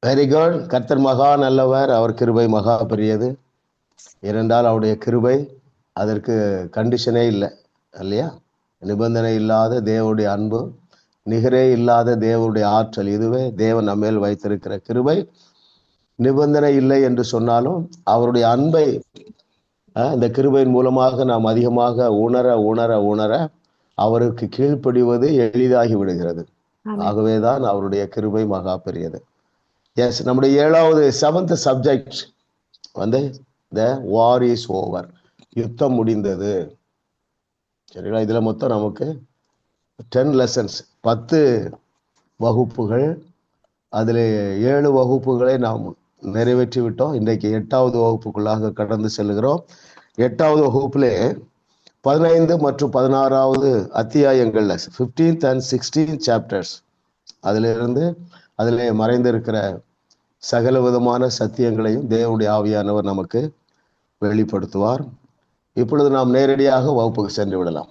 Very good. கர்த்தர் மகா நல்லவர், அவர் கிருபை மகா பெரியது. ஏனென்றால் அவருடைய கிருபை அதற்கு கண்டிஷனே இல்லை இல்லையா? நிபந்தனை இல்லாத தேவனுடைய அன்பு, நிகரே இல்லாத தேவனுடைய ஆற்றல், இதுவே தேவன் நம்மேல் வைத்திருக்கிற கிருபை. நிபந்தனை இல்லை என்று சொன்னாலும் அவருடைய அன்பை இந்த கிருபையின் மூலமாக நாம் அதிகமாக உணர உணர உணர அவருக்கு கீழ்ப்படிவது எளிதாகி விடுகிறது. ஆகவேதான் அவருடைய கிருபை மகா பெரியது. எஸ், நம்முடைய 7th சப்ஜெக்ட் வந்து த வார் இஸ் ஓவர், யுத்தம் முடிந்தது. சரிங்களா? இதுல மொத்தம் நமக்கு 10 லெசன்ஸ், 10 வகுப்புகள். அதில் 7 வகுப்புகளை நாம் நிறைவேற்றி விட்டோம். இன்றைக்கு 8வது வகுப்புக்குள்ளாக கடந்து செல்கிறோம். 8வது வகுப்பிலே 15 மற்றும் 16வது அத்தியாயங்கள்ல 15th and 16th சாப்டர்ஸ், அதிலிருந்து அதிலே மறைந்திருக்கிற சகல விதமான சத்தியங்களையும் தேவனுடைய ஆவியானவர் நமக்கு வெளிப்படுத்துவார். இப்பொழுது நாம் நேரடியாக வகுப்புக்கு சென்று விடலாம்.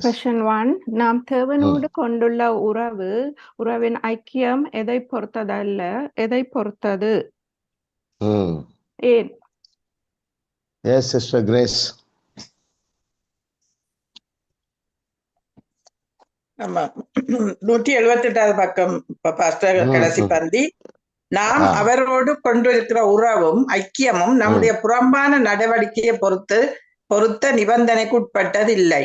Question 1. நாம் தேவனோடு கொண்டுள்ள உறவின் ஐக்கியம் எதை பொறுத்ததல்ல, எதை பொறுத்தது? ஏன்? Yes, Sister Grace. ஆமா, 178வது பக்கம் பாஸ்டர் கடைசி பந்தி. நாம் அவரோடு கொண்டிருக்கிற உறவும் ஐக்கியமும் நம்முடைய புறம்பான நடவடிக்கையை பொறுத்த நிபந்தனைக்கு உட்பட்டது இல்லை.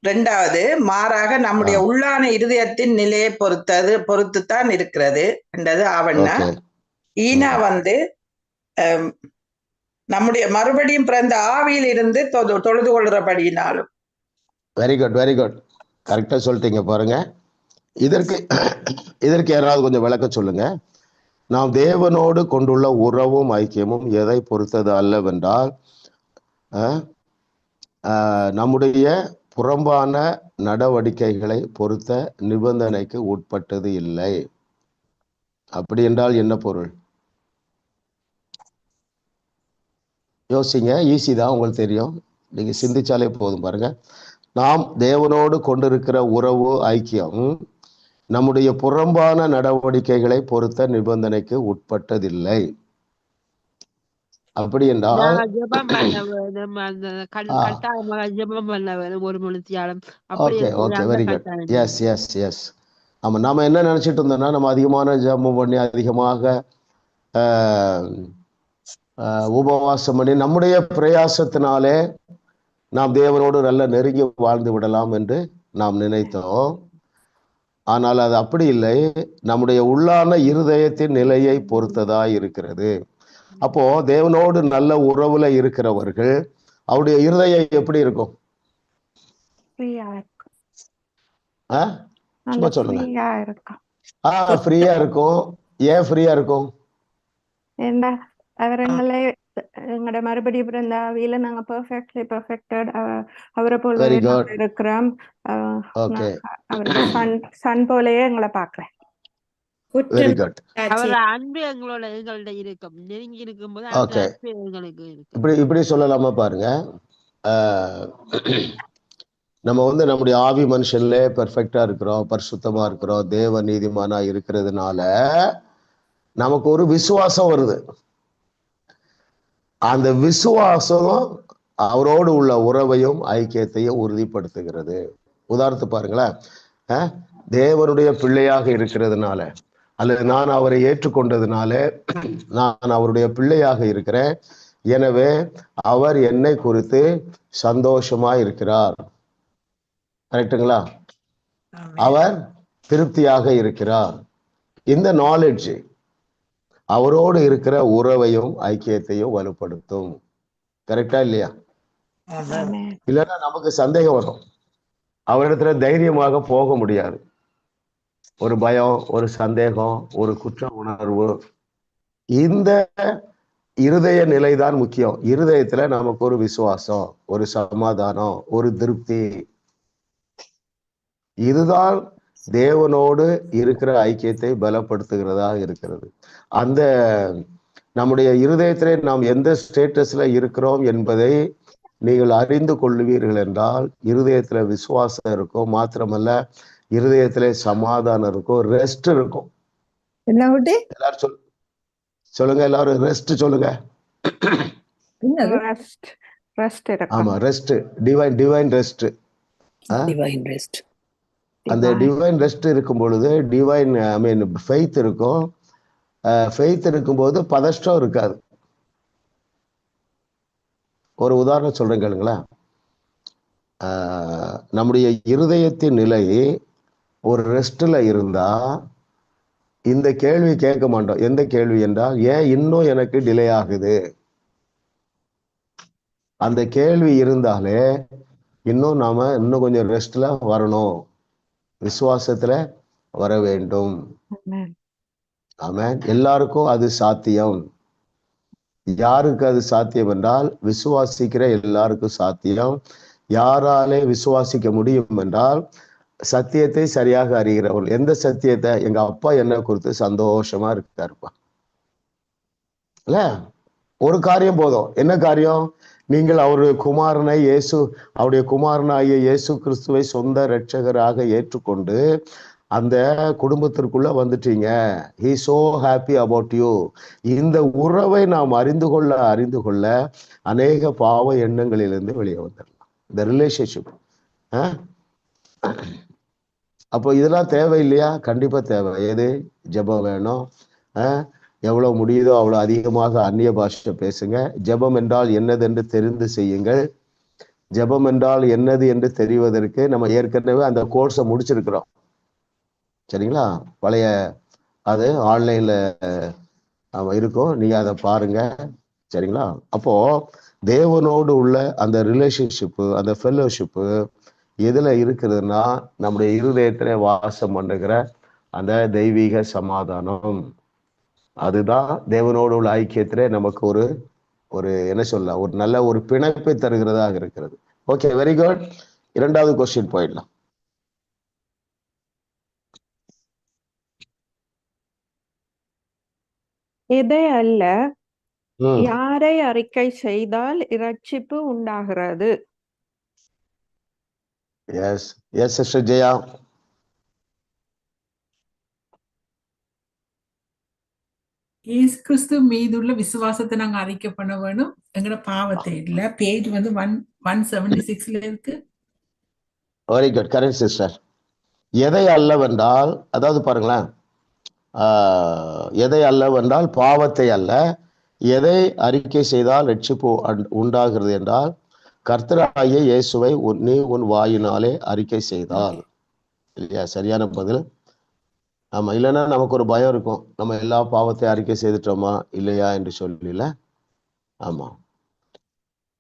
2வது, மாறாக நம்முடைய உள்ளான இருதயத்தின் நிலையை பொறுத்துத்தான் இருக்கிறது என்றது ஆவண்ணா. ஈனா வந்து நம்முடைய மறுபடியும் பிறந்த ஆவியில் இருந்து தொழுது கொள்றபடியினாலும். வெரி குட், வெரி குட், கரெக்டா சொல்லிட்டீங்க பாருங்க. இதற்கு யாராவது கொஞ்சம் விளக்க சொல்லுங்க. நாம் தேவனோடு கொண்டுள்ள உறவும் ஐக்கியமும் எதை பொறுத்தது அல்லவென்றால் நம்முடைய புறம்பான நடவடிக்கைகளை பொறுத்த நிபந்தனைக்கு உட்பட்டது இல்லை. அப்படி என்றால் என்ன பொருள்? யோசிங்க, ஈஸி தான், உங்களுக்கு தெரியும். நீங்க சிந்திச்சாலே போதும். பாருங்க, நாம் தேவனோடு கொண்டிருக்கிற உறவு ஐக்கியம் நம்முடைய புறம்பான நடவடிக்கைகளை பொறுத்த நிபந்தனைக்கு உட்பட்டதில்லை. அப்படி என்றால் very good. Yes yes yes. ஆமா, நாம என்ன நினைச்சிட்டு இருந்தோம்னா, நம்ம அதிகமான ஜெபம் பண்ணி அதிகமாக உபவாசம் பண்ணி நம்முடைய பிரயாசத்தினாலே நாம் தேவனோடு நல்ல நெருங்கி வாழ்ந்து விடலாம் என்று நாம் நினைத்தோம். ஆனால் அது அப்படி இல்லை. நம்முடைய உள்ளான இருதயத்தின் நிலையை பொறுத்ததா இருக்கிறது. அப்போ தேவனோடு நல்ல உறவுல இருக்கிறவர்கள் அவருடைய இருதயம் எப்படி இருக்கும்? சும்மா சொல்லுங்க. ஃப்ரீயா இருக்கும். ஏன் ஃப்ரீயா இருக்கும்? அவரங்களே எங்களோட மறுபடியும் பிறந்த ஆவியில நாங்க பெர்ஃபெக்டட் அவரை போல இருக்கிறோம். அவருடைய சன் போலயே எங்களை பாக்குறேன். Very good. அன்பு எங்களோட இருக்கும், நெருங்கி இருக்கும் போது இப்படி சொல்லலாமா? பாருங்க, நம்ம வந்து நம்முடைய ஆவி மனுஷன்ல பெர்ஃபெக்டா இருக்கிறோம், பரிசுத்தமா இருக்கிறோம், தேவ நீதிமானா இருக்கிறதுனால நமக்கு ஒரு விசுவாசம் வருது. அந்த விசுவாசம் அவரோடு உள்ள உறவையும் ஐக்கியத்தையும் உறுதிப்படுத்துகிறது. உதாரணத்துக்கு பாருங்களேன், தேவனுடைய பிள்ளையாக இருக்கிறதுனால அல்லது நான் அவரை ஏற்றுக்கொண்டதுனால நான் அவருடைய பிள்ளையாக இருக்கிறேன். எனவே அவர் என்னை குறித்து சந்தோஷமா இருக்கிறார். கரெக்டுங்களா? அவர் திருப்தியாக இருக்கிறார். இந்த நாலேஜ் அவரோடு இருக்கிற உறவையும் ஐக்கியத்தையும் வலுப்படுத்தும். கரெக்டா இல்லையா? இல்லைன்னா நமக்கு சந்தேகம் வரும், அவரிடத்துல தைரியமாக போக முடியாது. ஒரு பயம், ஒரு சந்தேகம், ஒரு குற்ற உணர்வு. இந்த இருதய நிலைதான் முக்கியம். இருதயத்துல நமக்கு ஒரு விசுவாசம், ஒரு சமாதானம், ஒரு திருப்தி, இதுதான் தேவனோடு இருக்கிற ஐக்கியத்தை பலப்படுத்துகிறதா இருக்கிறது. அந்த நம்முடைய இருதயத்திலே நாம் எந்த ஸ்டேட்டஸ்ல இருக்கிறோம் என்பதை நீங்கள் அறிந்து கொள்ளுவீர்கள் என்றால் இருதயத்துல விசுவாசம் இருக்கும், மாத்திரமல்ல இருதயத்திலே சமாதானம் இருக்கும், ரெஸ்ட் இருக்கும். எல்லாரும் சொல்லுங்க, எல்லாரும் ரெஸ்ட் சொல்லுங்க. ஆமா, ரெஸ்ட், டிவைன் ரெஸ்ட். அந்த டிவைன் ரெஸ்ட் இருக்கும் பொழுது டிவைன் ஃபெய்த் இருக்கும். ஃபெய்த் இருக்கும்போது பதஷ்டம் இருக்காது. ஒரு உதாரணம் சொல்றேன் கேளுங்களேன். நம்முடைய இருதயத்தின் நிலை ஒரு ரெஸ்ட்ல இருந்தா இந்த கேள்வி கேட்க மாட்டோம். எந்த கேள்வி என்றால், ஏன் இன்னும் எனக்கு டிலே ஆகுது? அந்த கேள்வி இருந்தாலே இன்னும் கொஞ்சம் ரெஸ்ட்ல வரணும், விசுவாசத்துல வர வேண்டும். ஆமென். எல்லாருக்கும் அது சாத்தியம். யாருக்கு அது சாத்தியம் என்றால் விசுவாசிக்கிற எல்லாருக்கும் சாத்தியம். யாராலே விசுவாசிக்க முடியும் என்றால் சத்தியத்தை சரியாக அறிகிறவர்கள். எந்த சத்தியத்தை? எங்க அப்பா என்ன குறித்து சந்தோஷமா இருக்காருப்பா. இல்ல, ஒரு காரியம் போதும். என்ன காரியம்? நீங்கள் அவருடைய குமாரனாகிய இயேசு கிறிஸ்துவை சொந்த இரட்சகராக ஏற்றுக்கொண்டு அந்த குடும்பத்திற்குள்ள வந்துட்டீங்க. he so happy about you. இந்த உறவை நாம் அறிந்து கொள்ள அநேக பாவ எண்ணங்களிலிருந்து வெளியே வந்துடலாம். இந்த ரிலேஷன்ஷிப். அப்போ இதெல்லாம் தேவை இல்லையா? கண்டிப்பா தேவை. எது? ஜெபம் வேணும். எவ்வளவு முடியுதோ அவ்வளவு அதிகமாக அந்நிய பாஷை பேசுங்க. ஜெபம் என்றால் என்னது என்று தெரிந்து செய்யுங்கள். ஜெபம் என்றால் என்னது என்று தெரிவதற்கு நம்ம ஏற்கனவே அந்த கோர்ஸை முடிச்சிருக்கிறோம், சரிங்களா? பழைய அது ஆன்லைன்ல இருக்கும், நீங்க அதை பாருங்க, சரிங்களா? அப்போ தேவனோடு உள்ள அந்த ரிலேஷன்ஷிப்பு, அந்த ஃபெல்லோஷிப்பு எதுல இருக்கிறதுனா நம்முடைய இருதயத்திலே வாசம் பண்ணுகிற அந்த தெய்வீக சமாதானம். அதுதான் தேவனோடு உள்ள ஐக்கியத்திலே நமக்கு ஒரு என்ன சொல்ல, ஒரு நல்ல ஒரு பிணைப்பை தருகிறதாக இருக்கிறது. Okay, very good. இரண்டாவது கொஸ்டின் போயிடலாம். எதை அல்ல, யாரை அறிக்கை செய்தால் இரட்சிப்பு உண்டாகிறது? Yes sister Jaya. இயேசு கிறிஸ்து மீதுள்ள விசுவாசத்தை நாங்க அறிக்கை பண்ண வேணும். எங்கட பாவத்தை இல்ல. பேஜ் வந்து 176ல இருக்கு. Very good, correct sister. எதை அல்லவென்றால், அதாவது பாருங்களேன், எதை அல்லவென்றால் பாவத்தை அல்ல. எதை அறிக்கை செய்தால் ரட்சிப்பு உண்டாகிறது என்றால் கர்த்தராகிய இயேசுவை நீ உன் வாயினாலே அறிக்கை செய்தால். இல்லையா? சரியான பதில். ஆமா, இல்லைன்னா நமக்கு ஒரு பயம் இருக்கும், நம்ம எல்லா பாவத்தையும் அறிக்கை செய்துட்டோமா இல்லையா என்று சொல்லல. ஆமா,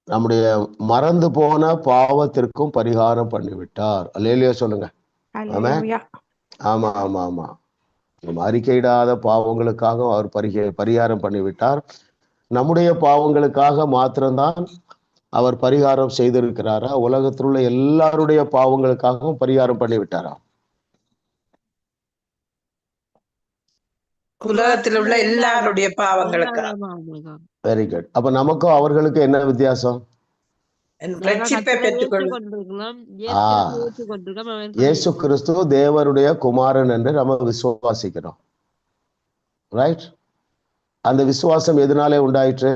நம்முடைய மறந்து போன பாவத்திற்கும் பரிகாரம் பண்ணிவிட்டார். அல்லேலூயா சொல்லுங்க. ஆமா ஆமா ஆமா ஆமா நம்ம அறிக்கையிடாத பாவங்களுக்காக அவர் பரிகாரம் பண்ணிவிட்டார். நம்முடைய பாவங்களுக்காக மாத்திரம்தான் அவர் பரிகாரம் செய்திருக்கிறாரா? உலகத்தில் உள்ள எல்லாருடைய பாவங்களுக்காகவும் பரிகாரம் பண்ணிவிட்டாரா? உலகத்தில் உள்ள எல்லாருடைய பாவங்களுக்காக. Very good. அப்ப நமக்கும் அவர்களுக்கு என்ன வித்தியாசம்? இயேசு கிறிஸ்து தேவனுடைய குமாரன் என்று நம்ம விசுவாசிக்கிறோம், ரைட்? அந்த விசுவாசம் எதனாலே உண்டாயிற்று?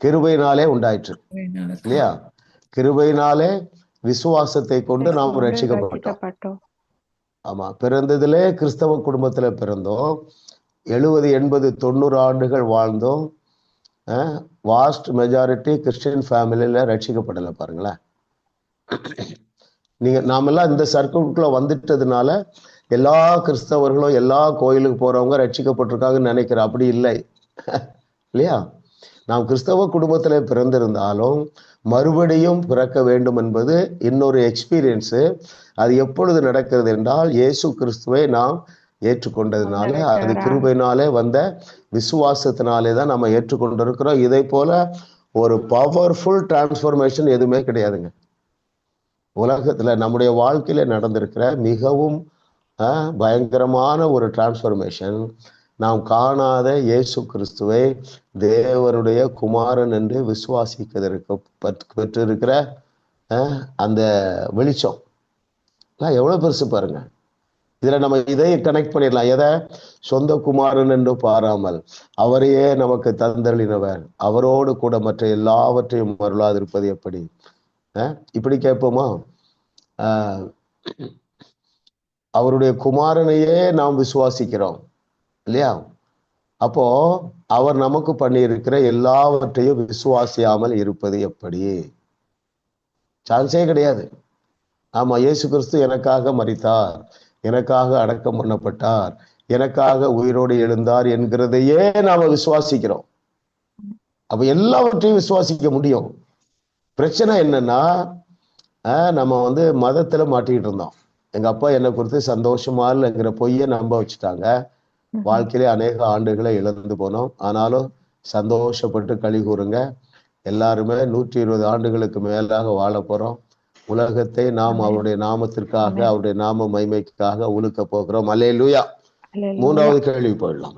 கிருபையினாலே உண்டாயிற்று, இல்லையா? கிருபையினாலே விசுவாசத்தை கொண்டு நாம் ரட்சிக்கப்பட்டோம். ஆமா, பிறந்ததிலே கிறிஸ்தவ குடும்பத்துல பிறந்தோம். 70, 80, 90 ஆண்டுகள் வாழ்ந்தோம். வாஸ்ட் மெஜாரிட்டி கிறிஸ்டியன் ஃபேமிலியில ரட்சிக்கப்படலை. பாருங்களேன், நாமெல்லாம் இந்த சர்க்கிள்குள்ள வந்துட்டதுனால எல்லா கிறிஸ்தவர்களும் எல்லா கோயிலுக்கு போறவங்க ரட்சிக்கப்பட்டிருக்காங்கன்னு நினைக்கிறேன். அப்படி இல்லை, இல்லையா? நாம் கிறிஸ்தவ குடும்பத்துல பிறந்திருந்தாலும் மறுபடியும் பிறக்க வேண்டும் என்பது இன்னொரு எக்ஸ்பீரியன்ஸு. அது எப்பொழுது நடக்கிறது என்றால் இயேசு கிறிஸ்துவை நாம் ஏற்றுக்கொண்டதுனால, அது கிருபையினாலே வந்த விசுவாசத்தினாலே தான் நம்ம ஏற்றுக்கொண்டிருக்கிறோம். இதை போல ஒரு பவர்ஃபுல் டிரான்ஸ்ஃபர்மேஷன் எதுவுமே கிடையாதுங்க உலகத்துல. நம்முடைய வாழ்க்கையில நடந்திருக்கிற மிகவும் பயங்கரமான ஒரு டிரான்ஸ்ஃபர்மேஷன் நாம் காணாத இயேசு கிறிஸ்துவை தேவனுடைய குமாரன் என்று விசுவாசிக்கிறதற்கு பெற்றிருக்கிற அந்த வெளிச்சம் எவ்வளவு பெருசு பாருங்க. இதுல நம்ம இதை கனெக்ட் பண்ணிடலாம். எதை? சொந்த குமாரன் என்று பாராமல் அவரையே நமக்கு தந்தளினவர், அவரோடு கூட மற்ற எல்லாவற்றையும் அருளாதிருப்பது எப்படி? இப்படி கேட்போமா? அவருடைய குமாரனையே நாம் விசுவாசிக்கிறோம் இல்லையா? அப்போ அவர் நமக்கு பண்ணியிருக்கிற எல்லாவற்றையும் விசுவாசியாமல் இருப்பது எப்படி? சான்ஸே கிடையாது. ஆமா, இயேசு கிறிஸ்து எனக்காக மரித்தார், எனக்காக அடக்கம் பண்ணப்பட்டார், எனக்காக உயிரோடு எழுந்தார் என்கிறதையே நாம விசுவாசிக்கிறோம். அப்ப எல்லாவற்றையும் விசுவாசிக்க முடியும். பிரச்சனை என்னன்னா, நம்ம மதத்துல மாட்டிக்கிட்டு இருந்தோம். எங்க அப்பா என்னை குறித்து சந்தோஷமா இல்லைங்கிற பொய்யை நம்ப வச்சுட்டாங்க. வாழ்க்கையிலே அநேக ஆண்டுகளை இழந்து போனோம். ஆனாலும் சந்தோஷப்பட்டு களி கூறுங்க, எல்லாருமே 120 ஆண்டுகளுக்கு மேலாக வாழ போறோம். உலகத்தை நாம் அவருடைய நாமத்திற்காக, அவருடைய நாம மகிமைக்காக உழுக்க போகிறோம். அல்லேலூயா. மூன்றாவது கேள்வி போயிடலாம்.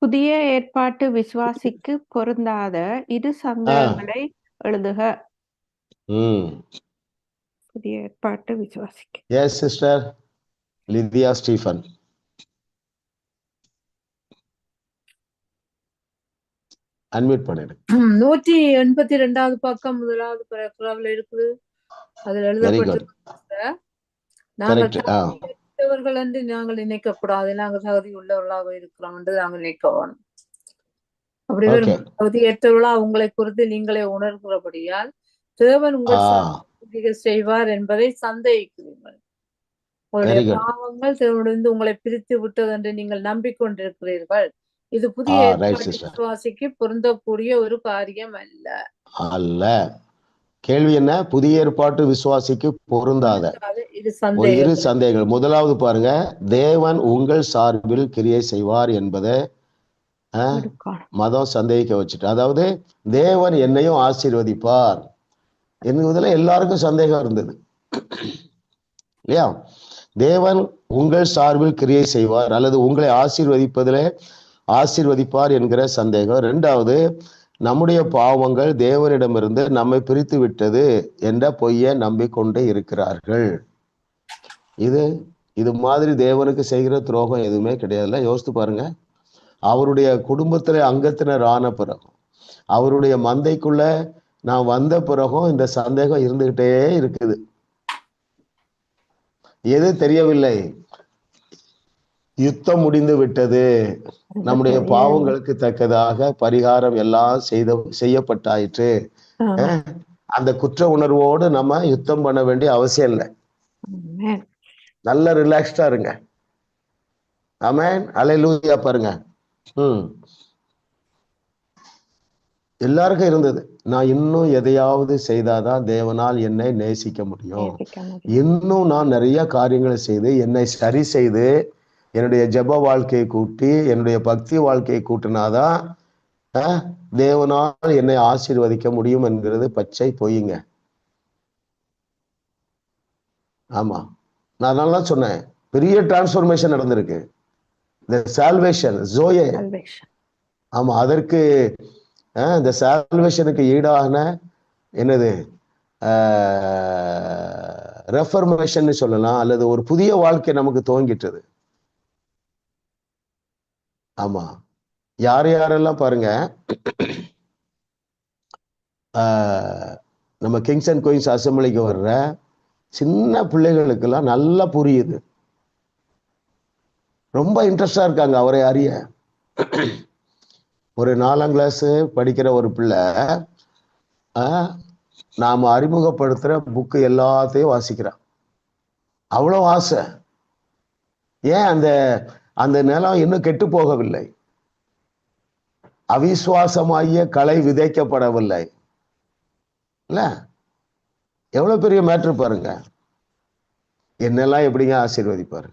புதிய ஏற்பாட்டு விசுவாசிக்கு பொருந்தாத இரு சந்தேகங்களை எழுதுக. புதிய ஏற்பாட்டு விசுவாசிக்கு. Yes sister Lydia Stephen. Unmute பண்ணிடு. 182வது பக்கம் முதலாவது paragraphல இருக்குது. அதில் எழுதப்பட்டிருக்கிறது, நாங்கள் என்று நாங்கள் நினைக்க கூடாது, நாங்கள் தகுதி உள்ளவர்களாக இருக்கிறோம் என்று நாங்கள் நினைக்க வேணும். அப்படி வரும் தகுதியற்றவர்களா உங்களை குறித்து நீங்களே உணர்கிறபடியால் தேவன் உங்கள் செய்வார் என்பதை சந்தேகிக்கிறீர்கள். உங்களுடைய பாவங்கள் தேவனிடமிருந்து உங்களை பிரித்து விட்டது என்று நீங்கள் நம்பிக்கொண்டிருக்கிறீர்கள். இது புதிய விசுவாசிக்கு பொருந்தக்கூடிய ஒரு காரியம் அல்ல. கேள்வி என்ன? புதிய ஏற்பாட்டு விசுவாசிக்கு பொருந்தாத இரு சந்தேகங்கள். முதலாவது பாருங்க, தேவன் உங்கள் சார்பில் கிரியை செய்வார் என்பதை மதம் சந்தேகிக்க வச்சுட்டு, அதாவது தேவன் என்னையும் ஆசீர்வதிப்பார் என்பதுல எல்லாருக்கும் சந்தேகம் இருந்தது இல்லையா? தேவன் உங்கள் சார்பில் கிரியை செய்வார் அல்லது உங்களை ஆசீர்வதிப்பார் என்கிற சந்தேகம். இரண்டாவது, நம்முடைய பாவங்கள் தேவனிடமிருந்து நம்மை பிரித்து விட்டது என்ற பொய்யை நம்பிக்கொண்டே இருக்கிறார்கள். இது மாதிரி தேவனுக்கு செய்கிற துரோகம் எதுவுமே கிடையாதுல்ல. யோசித்து பாருங்க. அவருடைய குடும்பத்துல அங்கத்தினர் ஆன பிறகும், அவருடைய மந்தைக்குள்ள நான் வந்த பிறகும் இந்த சந்தேகம் இருந்துகிட்டே இருக்குது. எது தெரியவில்லை? யுத்தம் முடிந்து விட்டது, நம்முடைய பாவங்களுக்கு தக்கதாக பரிகாரம் எல்லாம் செய்யப்பட்டாயிற்று. அந்த குற்ற உணர்வோடு நம்ம யுத்தம் பண்ண வேண்டிய அவசியம் இல்லை. நல்ல ரிலாக்ஸ்டா இருங்க. ஆமென். அல்லேலூயா. பாருங்க, எல்லாருக்கும் இருந்தது. நான் இன்னும் எதையாவது செய்தாதான் தேவனால் என்னை நேசிக்க முடியும், இன்னும் நான் நிறைய காரியங்களை செய்து என்னை சரி செய்து என்னுடைய ஜெப வாழ்க்கையை கூட்டி என்னுடைய பக்தி வாழ்க்கையை கூட்டினாதான் தேவனால் என்னை ஆசீர்வதிக்க முடியும் என்கிறது பச்சை பொய்யுங்க. ஆமா, நான் நல்லா சொன்னேன். பெரிய டிரான்ஸ்ஃபர்மேஷன் நடந்திருக்கு. இந்த சால்வேஷன் ஜோயே, ஆமா, அதற்கு இந்த சால்வேஷனுக்கு ஈடான என்னது ரெஃபர்மேஷன் சொல்லலாம், அல்லது ஒரு புதிய வாழ்க்கை நமக்கு துவங்கிட்டது. ஆமா, யாரெல்லாம் பாருங்க, நம்ம கிங்ஸ் அண்ட் குயின்ஸ் அசம்பிளிக்கு வர்ற சின்ன பிள்ளைகளுக்கெல்லாம் நல்லா புரியுது, ரொம்ப இன்ட்ரெஸ்டா இருக்காங்க அவரை அறிய. ஒரு 4ஆம் கிளாஸ் படிக்கிற ஒரு பிள்ளை நாம அறிமுகப்படுத்துற புக்கு எல்லாத்தையும் வாசிக்கிறான். அவ்வளவு ஆசை. ஏன்? அந்த நிலம் இன்னும் கெட்டு போகவில்லை, அவிசுவாசமாகிய களை விதைக்கப்படவில்லை. இல்ல, எவ்வளவு பெரிய மேட்ரு பாருங்க. என்னெல்லாம் எப்படிங்க ஆசீர்வதிப்பாரு?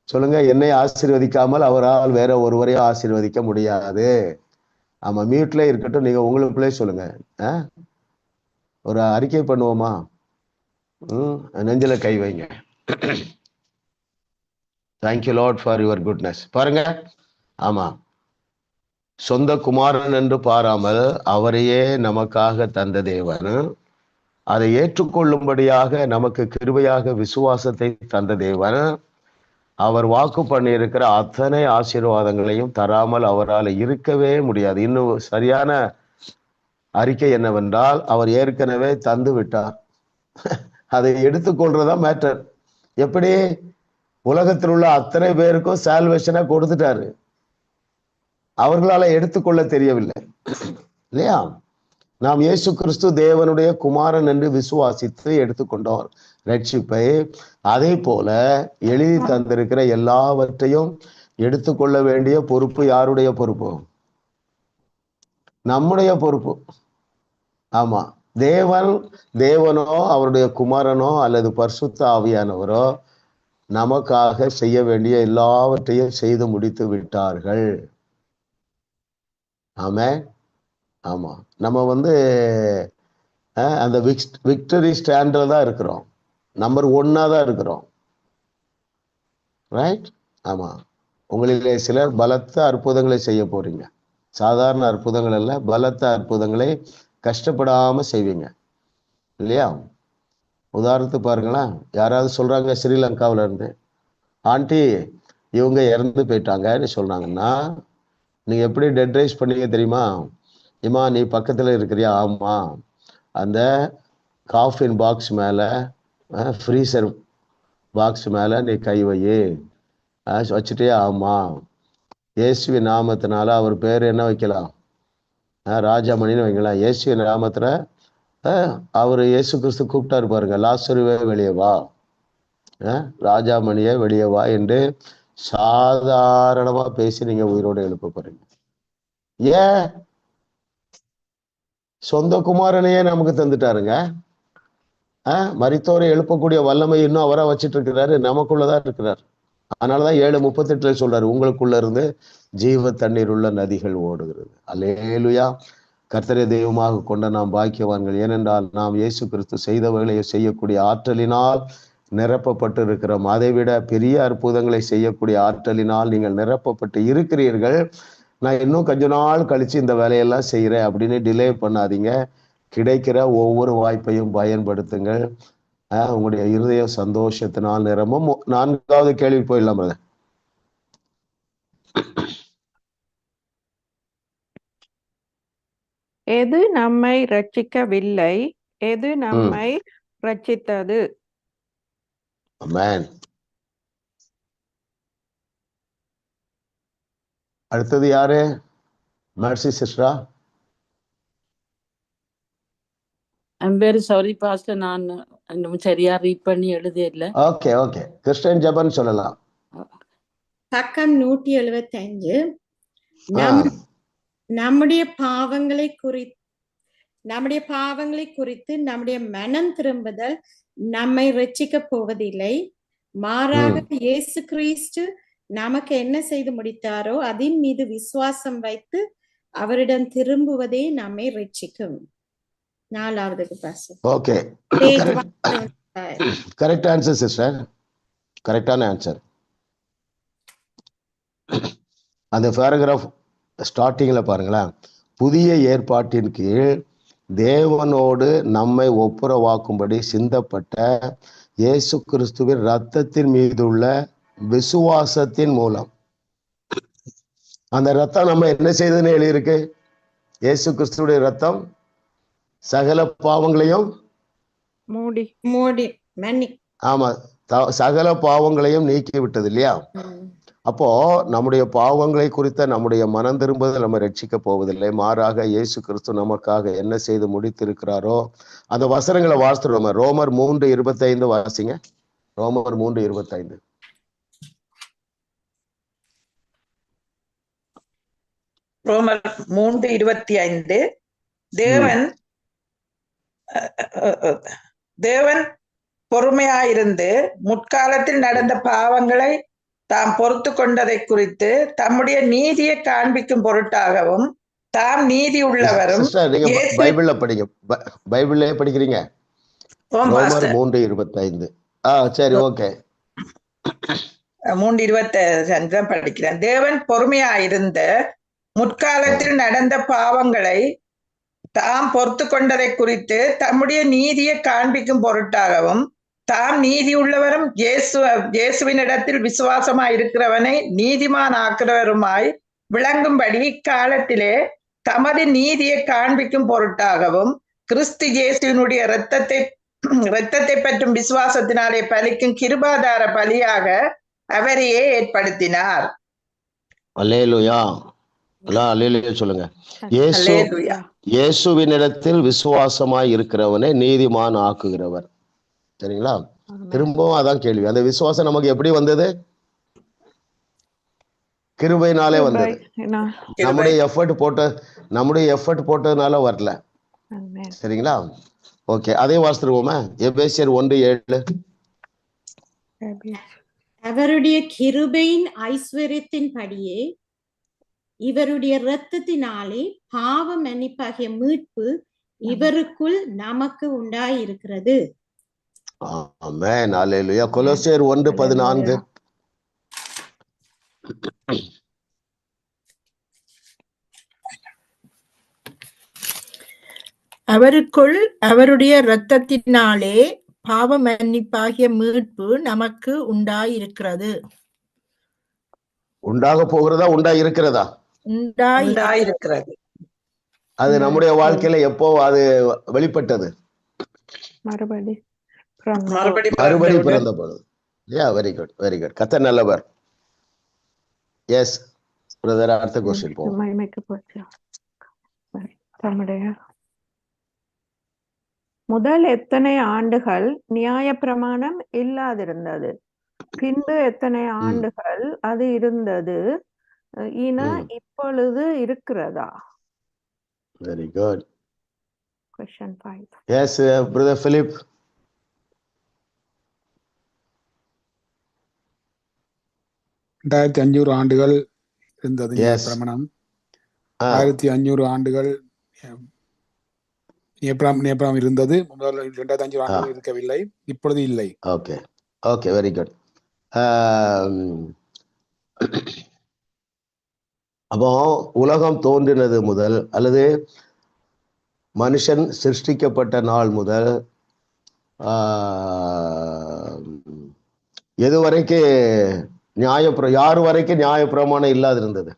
சொல்லுங்க. என்னை ஆசீர்வதிக்காமல் அவரால் வேற ஒருவரையும் ஆசீர்வதிக்க முடியாது. ஆமா, மியூட்ல இருக்கட்டும், நீங்க உங்களுக்குள்ளே சொல்லுங்க. ஒரு அறிக்கை பண்ணுவோமா? நெஞ்சில கை வைங்க. Thank you Lord for your goodness. பாருங்க, ஆமா, சொந்த குமாரன் என்று பாராமல் அவரையே நமக்காக தந்த தேவன், அதை ஏற்றுக்கொள்ளும்படியாக நமக்கு கிருபையாக விசுவாசத்தை தந்த தேவன், அவர் வாக்கு பண்ணியிருக்கிற அத்தனை ஆசீர்வாதங்களையும் தராமல் அவரால் இருக்கவே முடியாது. இன்னும் சரியான அறிக்கை என்னவென்றால், அவர் ஏற்கனவே தந்து விட்டார். அதை எடுத்துக்கொள்றதா மேட்டர். எப்படி? உலகத்தில் உள்ள அத்தனை பேருக்கும் சால்வேஷனை கொடுத்துட்டாரு, அவர்களால எடுத்துக்கொள்ள தெரியவில்லை இல்லையா? நாம் இயேசு கிறிஸ்து தேவனுடைய குமாரன் என்று விசுவாசித்து எடுத்துக்கொண்டோம் ரட்சிப்பை. அதே போல எழுதி தந்திருக்கிற எல்லாவற்றையும் எடுத்துக்கொள்ள வேண்டிய பொறுப்பு யாருடைய பொறுப்பு? நம்முடைய பொறுப்பு. ஆமா, தேவனோ அவருடைய குமாரனோ அல்லது பரிசுத்த ஆவியானவரோ நமக்காக செய்ய வேண்டிய எல்லாவற்றையும் செய்து முடித்து விட்டார்கள். ஆமென். ஆமா, நம்ம அந்த விக்டரி ஸ்டாண்டில் தான் இருக்கிறோம், நம்பர் 1 தான் இருக்கிறோம். ரைட்? ஆமா, உங்களிலே சிலர் பலத்த அற்புதங்களை செய்ய போறீங்க. சாதாரண அற்புதங்கள் அல்ல, பலத்த அற்புதங்களை கஷ்டப்படாம செய்வீங்க இல்லையா? உதாரணத்துக்கு பாருங்களேன், யாராவது சொல்றாங்க ஸ்ரீலங்காவில இருந்து, ஆண்டி இவங்க இறந்து போயிட்டாங்கன்னு சொல்றாங்கன்னா, நீங்க எப்படி டெட் ரைஸ் பண்ணீங்க தெரியுமா? இம்மா நீ பக்கத்துல இருக்கிறியா? ஆமா. அந்த காஃபின் பாக்ஸ் மேல, ஃப்ரீசர் பாக்ஸ் மேல நீ கை வையே. வச்சுட்டியா? ஆமா. இயேசுவின் நாமத்தினால அவர் பேர் என்ன வைக்கலாம்? ராஜாமணின்னு வைக்கலாம். இயேசுவின் நாமத்துல அவர் இயேசு கிறிஸ்து கூப்பிட்டாரு பாருங்க, லாசருவே வெளியே வா, ராஜாமணியே வெளியே வா என்று சாதாரணமா பேசி நீங்க உயிரோடு எழுப்ப போறீங்க. ஏன்? சொந்த குமாரனையே நமக்கு தந்துட்டாருங்க. மரித்தோரை எழுப்பக்கூடிய வல்லமை இன்னும் அவரா வச்சிட்டு இருக்கிறாரு, நமக்குள்ளதான் இருக்கிறார். அதனாலதான் 7:38 சொல்றாரு, உங்களுக்குள்ள இருந்து ஜீவ தண்ணீர் உள்ள நதிகள் ஓடுகிறது. அல்லேலூயா. கர்த்தரை தெய்வமாக கொண்ட நாம் பாக்கியவான்கள். ஏனென்றால் நாம் இயேசு கிறிஸ்து செய்த வேலையை செய்யக்கூடிய ஆற்றலினால் நிரப்பப்பட்டு இருக்கிறோம். அதைவிட பெரிய அற்புதங்களை செய்யக்கூடிய ஆற்றலினால் நீங்கள் நிரப்பப்பட்டு இருக்கிறீர்கள். நான் இன்னும் கொஞ்ச நாள் கழிச்சு இந்த வேலையெல்லாம் செய்யறேன் அப்படின்னு டிலே பண்ணாதீங்க. கிடைக்கிற ஒவ்வொரு வாய்ப்பையும் பயன்படுத்துங்கள். உங்களுடைய இருதய சந்தோஷத்தினால் நிரம்பும். 4வது கேள்வி போயிடலாம். எது நம்மை ரட்சிக்கவில்லை, எது நம்மை ரட்சித்தது? ஆமென். அடுத்தது யாரு? மேர்சி சிஸ்டரா? I'm very sorry பாஸ்டர், நான் இன்னும் சரியா ரீட் பண்ணி எழுதல. ஓகே ஓகே, கிறிஸ்டியன் ஜெபன் சொல்லலாம். பக்கம் 175. நம்முடைய பாவங்களை குறித்து நம்முடைய மனம் திரும்புதல் நம்மை ரட்சிக்க போவதில்லை, மாறாக இயேசு கிறிஸ்து நமக்கு என்ன செய்து முடித்தாரோ அதன் மீது விசுவாசம் வைத்து அவரிடம் திரும்புவதே நம்மை ரட்சிக்கும். 4வது pastor. Okay, correct answer sister, கரெக்டான ஆன்சர். அந்த பேராகிராஃப் ஸ்டார்டிங்ல பாருங்களேன், புதிய ஏற்பாட்டின் கீழ் தேவனோடு நம்மை ஒப்புரவாக்கும்படி சிந்தப்பட்ட இயேசு கிறிஸ்துவின் இரத்தத்தின் மீதுள்ள விசுவாசத்தின் மூலம். அந்த ரத்தம் நம்ம என்ன செய்ததுன்னு எழுதியிருக்கு? இயேசு கிறிஸ்துடைய ரத்தம் சகல பாவங்களையும் ஆமா, சகல பாவங்களையும் நீக்கி விட்டது இல்லையா? அப்போ நம்முடைய பாவங்களை குறித்த நம்முடைய மனம் திரும்புதல் நம்ம ரட்சிக்க போவதில்லை, மாறாக இயேசு கிறிஸ்து நமக்காக என்ன செய்து முடித்திருக்கிறாரோ அந்த வசனங்களை வாசிக்கிறோம். ரோமர் 3:25 வாசிங்க. ரோமர் 3:25. ரோமர் 3:25. தேவன் பொறுமையாயிருந்து முற்காலத்தில் நடந்த பாவங்களை தாம் பொறுத்து கொண்டதை குறித்து தம்முடைய நீதியை காண்பிக்கும் பொருட்டாகவும் தாம் நீதி உள்ளவரும். பைபிள்ல படிங்க, பைபிள்ல படிக்கிறீங்க. ரோமர் 3:25. சரி, ஓகே. 3:25 படிக்கிறேன். தேவன் பொறுமையாயிருந்த முற்காலத்தில் நடந்த பாவங்களை தாம் பொறுத்து கொண்டதை குறித்து தம்முடைய நீதியை காண்பிக்கும் பொருட்டாகவும் தாம் நீதி உள்ளவரும் இயேசுவினிடத்தில் விசுவாசமாயிருக்கிறவனை நீதிமான் ஆக்கிறவருமாய் விளங்கும்படி இக்காலத்திலே தமது நீதியை காண்பிக்கும் பொருட்டாகவும் கிறிஸ்து இயேசுவினுடைய இரத்தத்தை பற்றும் விசுவாசத்தினாலே பலிக்கும் கிருபாதார பலியாக அவரையே ஏற்படுத்தினார். அல்லேலூயா. அல்லேலூயா சொல்லுங்க. இயேசுவினிடத்தில் விசுவாசமாய் இருக்கிறவனை நீதிமான் ஆக்குகிறவர். சரிங்களா? திரும்பவும் அதான் கேள்வி. அந்த விசுவாசம் நமக்கு எப்படி வந்தது? கிருபையினாலே வந்தது. நம்முடைய எஃபர்ட் போட்டதுனால வரல. சரிங்களா? ஓகே, அதே வாசித்துருவோமா? எபேசியர் 1:7. அவருடைய கிருபையின் ஐஸ்வர்யத்தின் படியே இவருடைய இரத்தத்தினாலே பாவ மன்னிப்பாகிய மீட்பு இவருக்குள் நமக்கு உண்டாயிருக்கிறது. ஆமென். அல்லேலூயா. கொலோசியர் 1:14. அவருக்குள் அவருடைய இரத்தத்தினாலே பாவ மன்னிப்பாகிய மீட்பு நமக்கு உண்டாயிருக்கிறது. உண்டாக போகிறதா உண்டாயிருக்கிறதா? உண்டாயிருக்கிறது. அது நம்முடைய வாழ்க்கையில எப்போ அது வெளிப்பட்டது? மறுபடி பிறந்த பொழுது. Very good, very good. கர்த்தர் நல்லவர். எஸ் பிரதர், அடுத்த क्वेश्चन போவோம். முதல் எத்தனை ஆண்டுகள் நியாயப்பிரமாணம் இல்லாதிருந்தது? பின்பு எத்தனை ஆண்டுகள் அது இருந்தது? இப்பொழுது இருக்கிறதா? Very good. Question 5. Yes brother Philip. $2500 ஆண்டுகள் இருந்தது நியாயப்பிரமாணம். 1500 ஆண்டுகள் நியாயப்பிரமாணம் இருந்தது. 2500 ஆண்டுகள் இருக்கவில்லை, இப்பொழுது இல்லை. Okay, okay, very good. அப்போ உலகம் தோன்றினது முதல் அல்லது மனுஷன் சிருஷ்டிக்கப்பட்ட நாள் முதல் எது வரைக்கும் யாரு வரைக்கும் நியாயப்பிரமாணம் இல்லாது இருந்தது?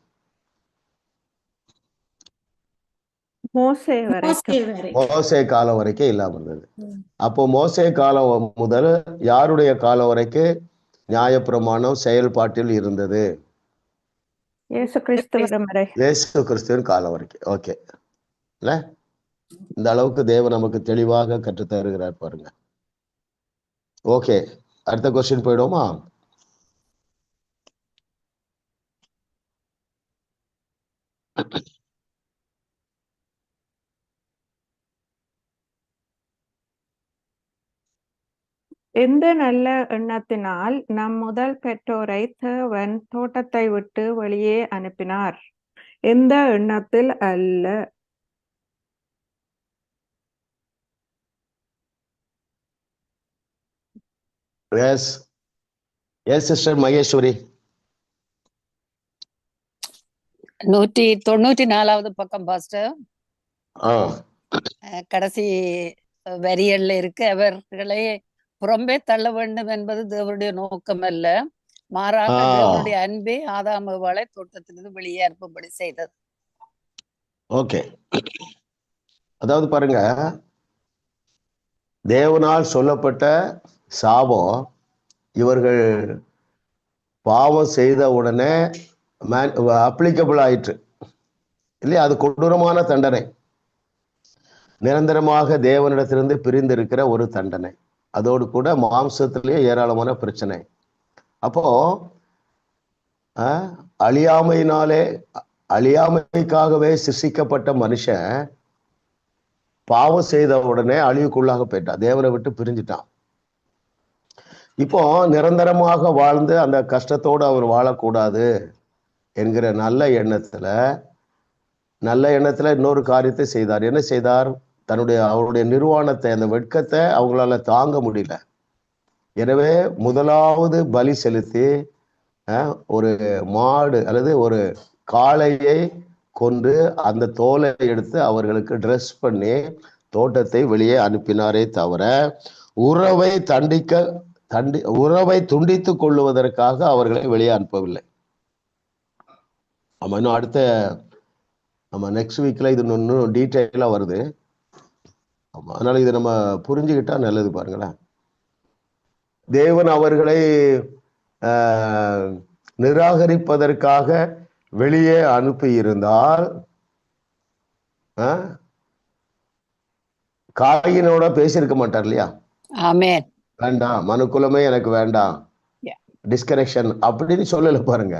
மோசே காலம் வரைக்கும் இல்லாம இருந்தது. அப்போ மோசே காலம் முதல் யாருடைய காலம் வரைக்கும் நியாயப்பிரமாணம் செயல்பாட்டில் இருந்தது? இயேசு கிறிஸ்துவின் காலம் வரைக்கும். ஓகே, இல்ல இந்த அளவுக்கு தேவன் நமக்கு தெளிவாக கற்றுத்தருகிறார் பாருங்க. ஓகே, அடுத்த क्वेश्चन போயிடுவோமா? எந்த நல்ல எண்ணத்தினால் நம் முதல் பெற்றோரை தேவன் தோட்டத்தை விட்டு வெளியே அனுப்பினார்? எந்த எண்ணத்தில் அல்ல. Yes yes sister Maheswari. 194வது பக்கம் பாஸ்டர். கடைசி வரியல்ல இருக்கு, அவர்களை புறம்பே தள்ள வேண்டும் என்பது தேவனுடைய நோக்கம் அல்ல, மாறாக தேவனுடைய அன்பே ஆதாம் ஏவாளை தோட்டத்திலிருந்து வெளியே அனுப்பும்படி செய்தது. ஓகே, அதாவது பாருங்க, தேவனால் சொல்லப்பட்ட சாபம் இவர்கள் பாவம் செய்த உடனே அப்ளிகபிள் ஆயிற்று இல்லையா? அது கொடூரமான தண்டனை, நிரந்தரமாக தேவனிடத்திலிருந்து பிரிந்திருக்கிற ஒரு தண்டனை, அதோடு கூட மாம்சத்திலேயே ஏராளமான பிரச்சனை. அப்போ அழியாமைக்காகவே சிருஷ்டிக்கப்பட்ட மனுஷன் பாவம் செய்த உடனே அழிவுக்குள்ளாக போயிட்டான், தேவனை விட்டு பிரிஞ்சிட்டான். இப்போ நிரந்தரமாக வாழ்ந்து அந்த கஷ்டத்தோடு அவர் வாழக்கூடாது என்கிற நல்ல எண்ணத்துல இன்னொரு காரியத்தை செய்தார். என்ன செய்தார்? அவருடைய நிர்வாணத்தை, அந்த வெட்கத்தை அவங்களால தாங்க முடியல. எனவே முதலாவது பலி செலுத்தி ஒரு மாடு அல்லது ஒரு காளையை கொண்டு அந்த தோலை எடுத்து அவர்களுக்கு ட்ரெஸ் பண்ணி தோட்டத்தை வெளியே அனுப்பினாரே தவிர உறவை துண்டித்து கொள்ளுவதற்காக அவர்களை வெளியே அனுப்பவில்லை. ஆமா, இன்னும் அடுத்த நெக்ஸ்ட் வீக்ல இது இன்னும் டீட்டெயிலா வருது. ஆமா, அதனால இதை நம்ம புரிஞ்சுக்கிட்டா நல்லது. பாருங்களேன், தேவன் அவர்களை நிராகரிப்பதற்காக வெளியே அனுப்பி இருந்தால் காயினோட பேசியிருக்க மாட்டார் இல்லையா? ஆமென். வேண்டாம், மனுக்குலமே எனக்கு வேண்டாம், டிஸ்கனெக்ஷன் அப்படின்னு சொல்லல. பாருங்க,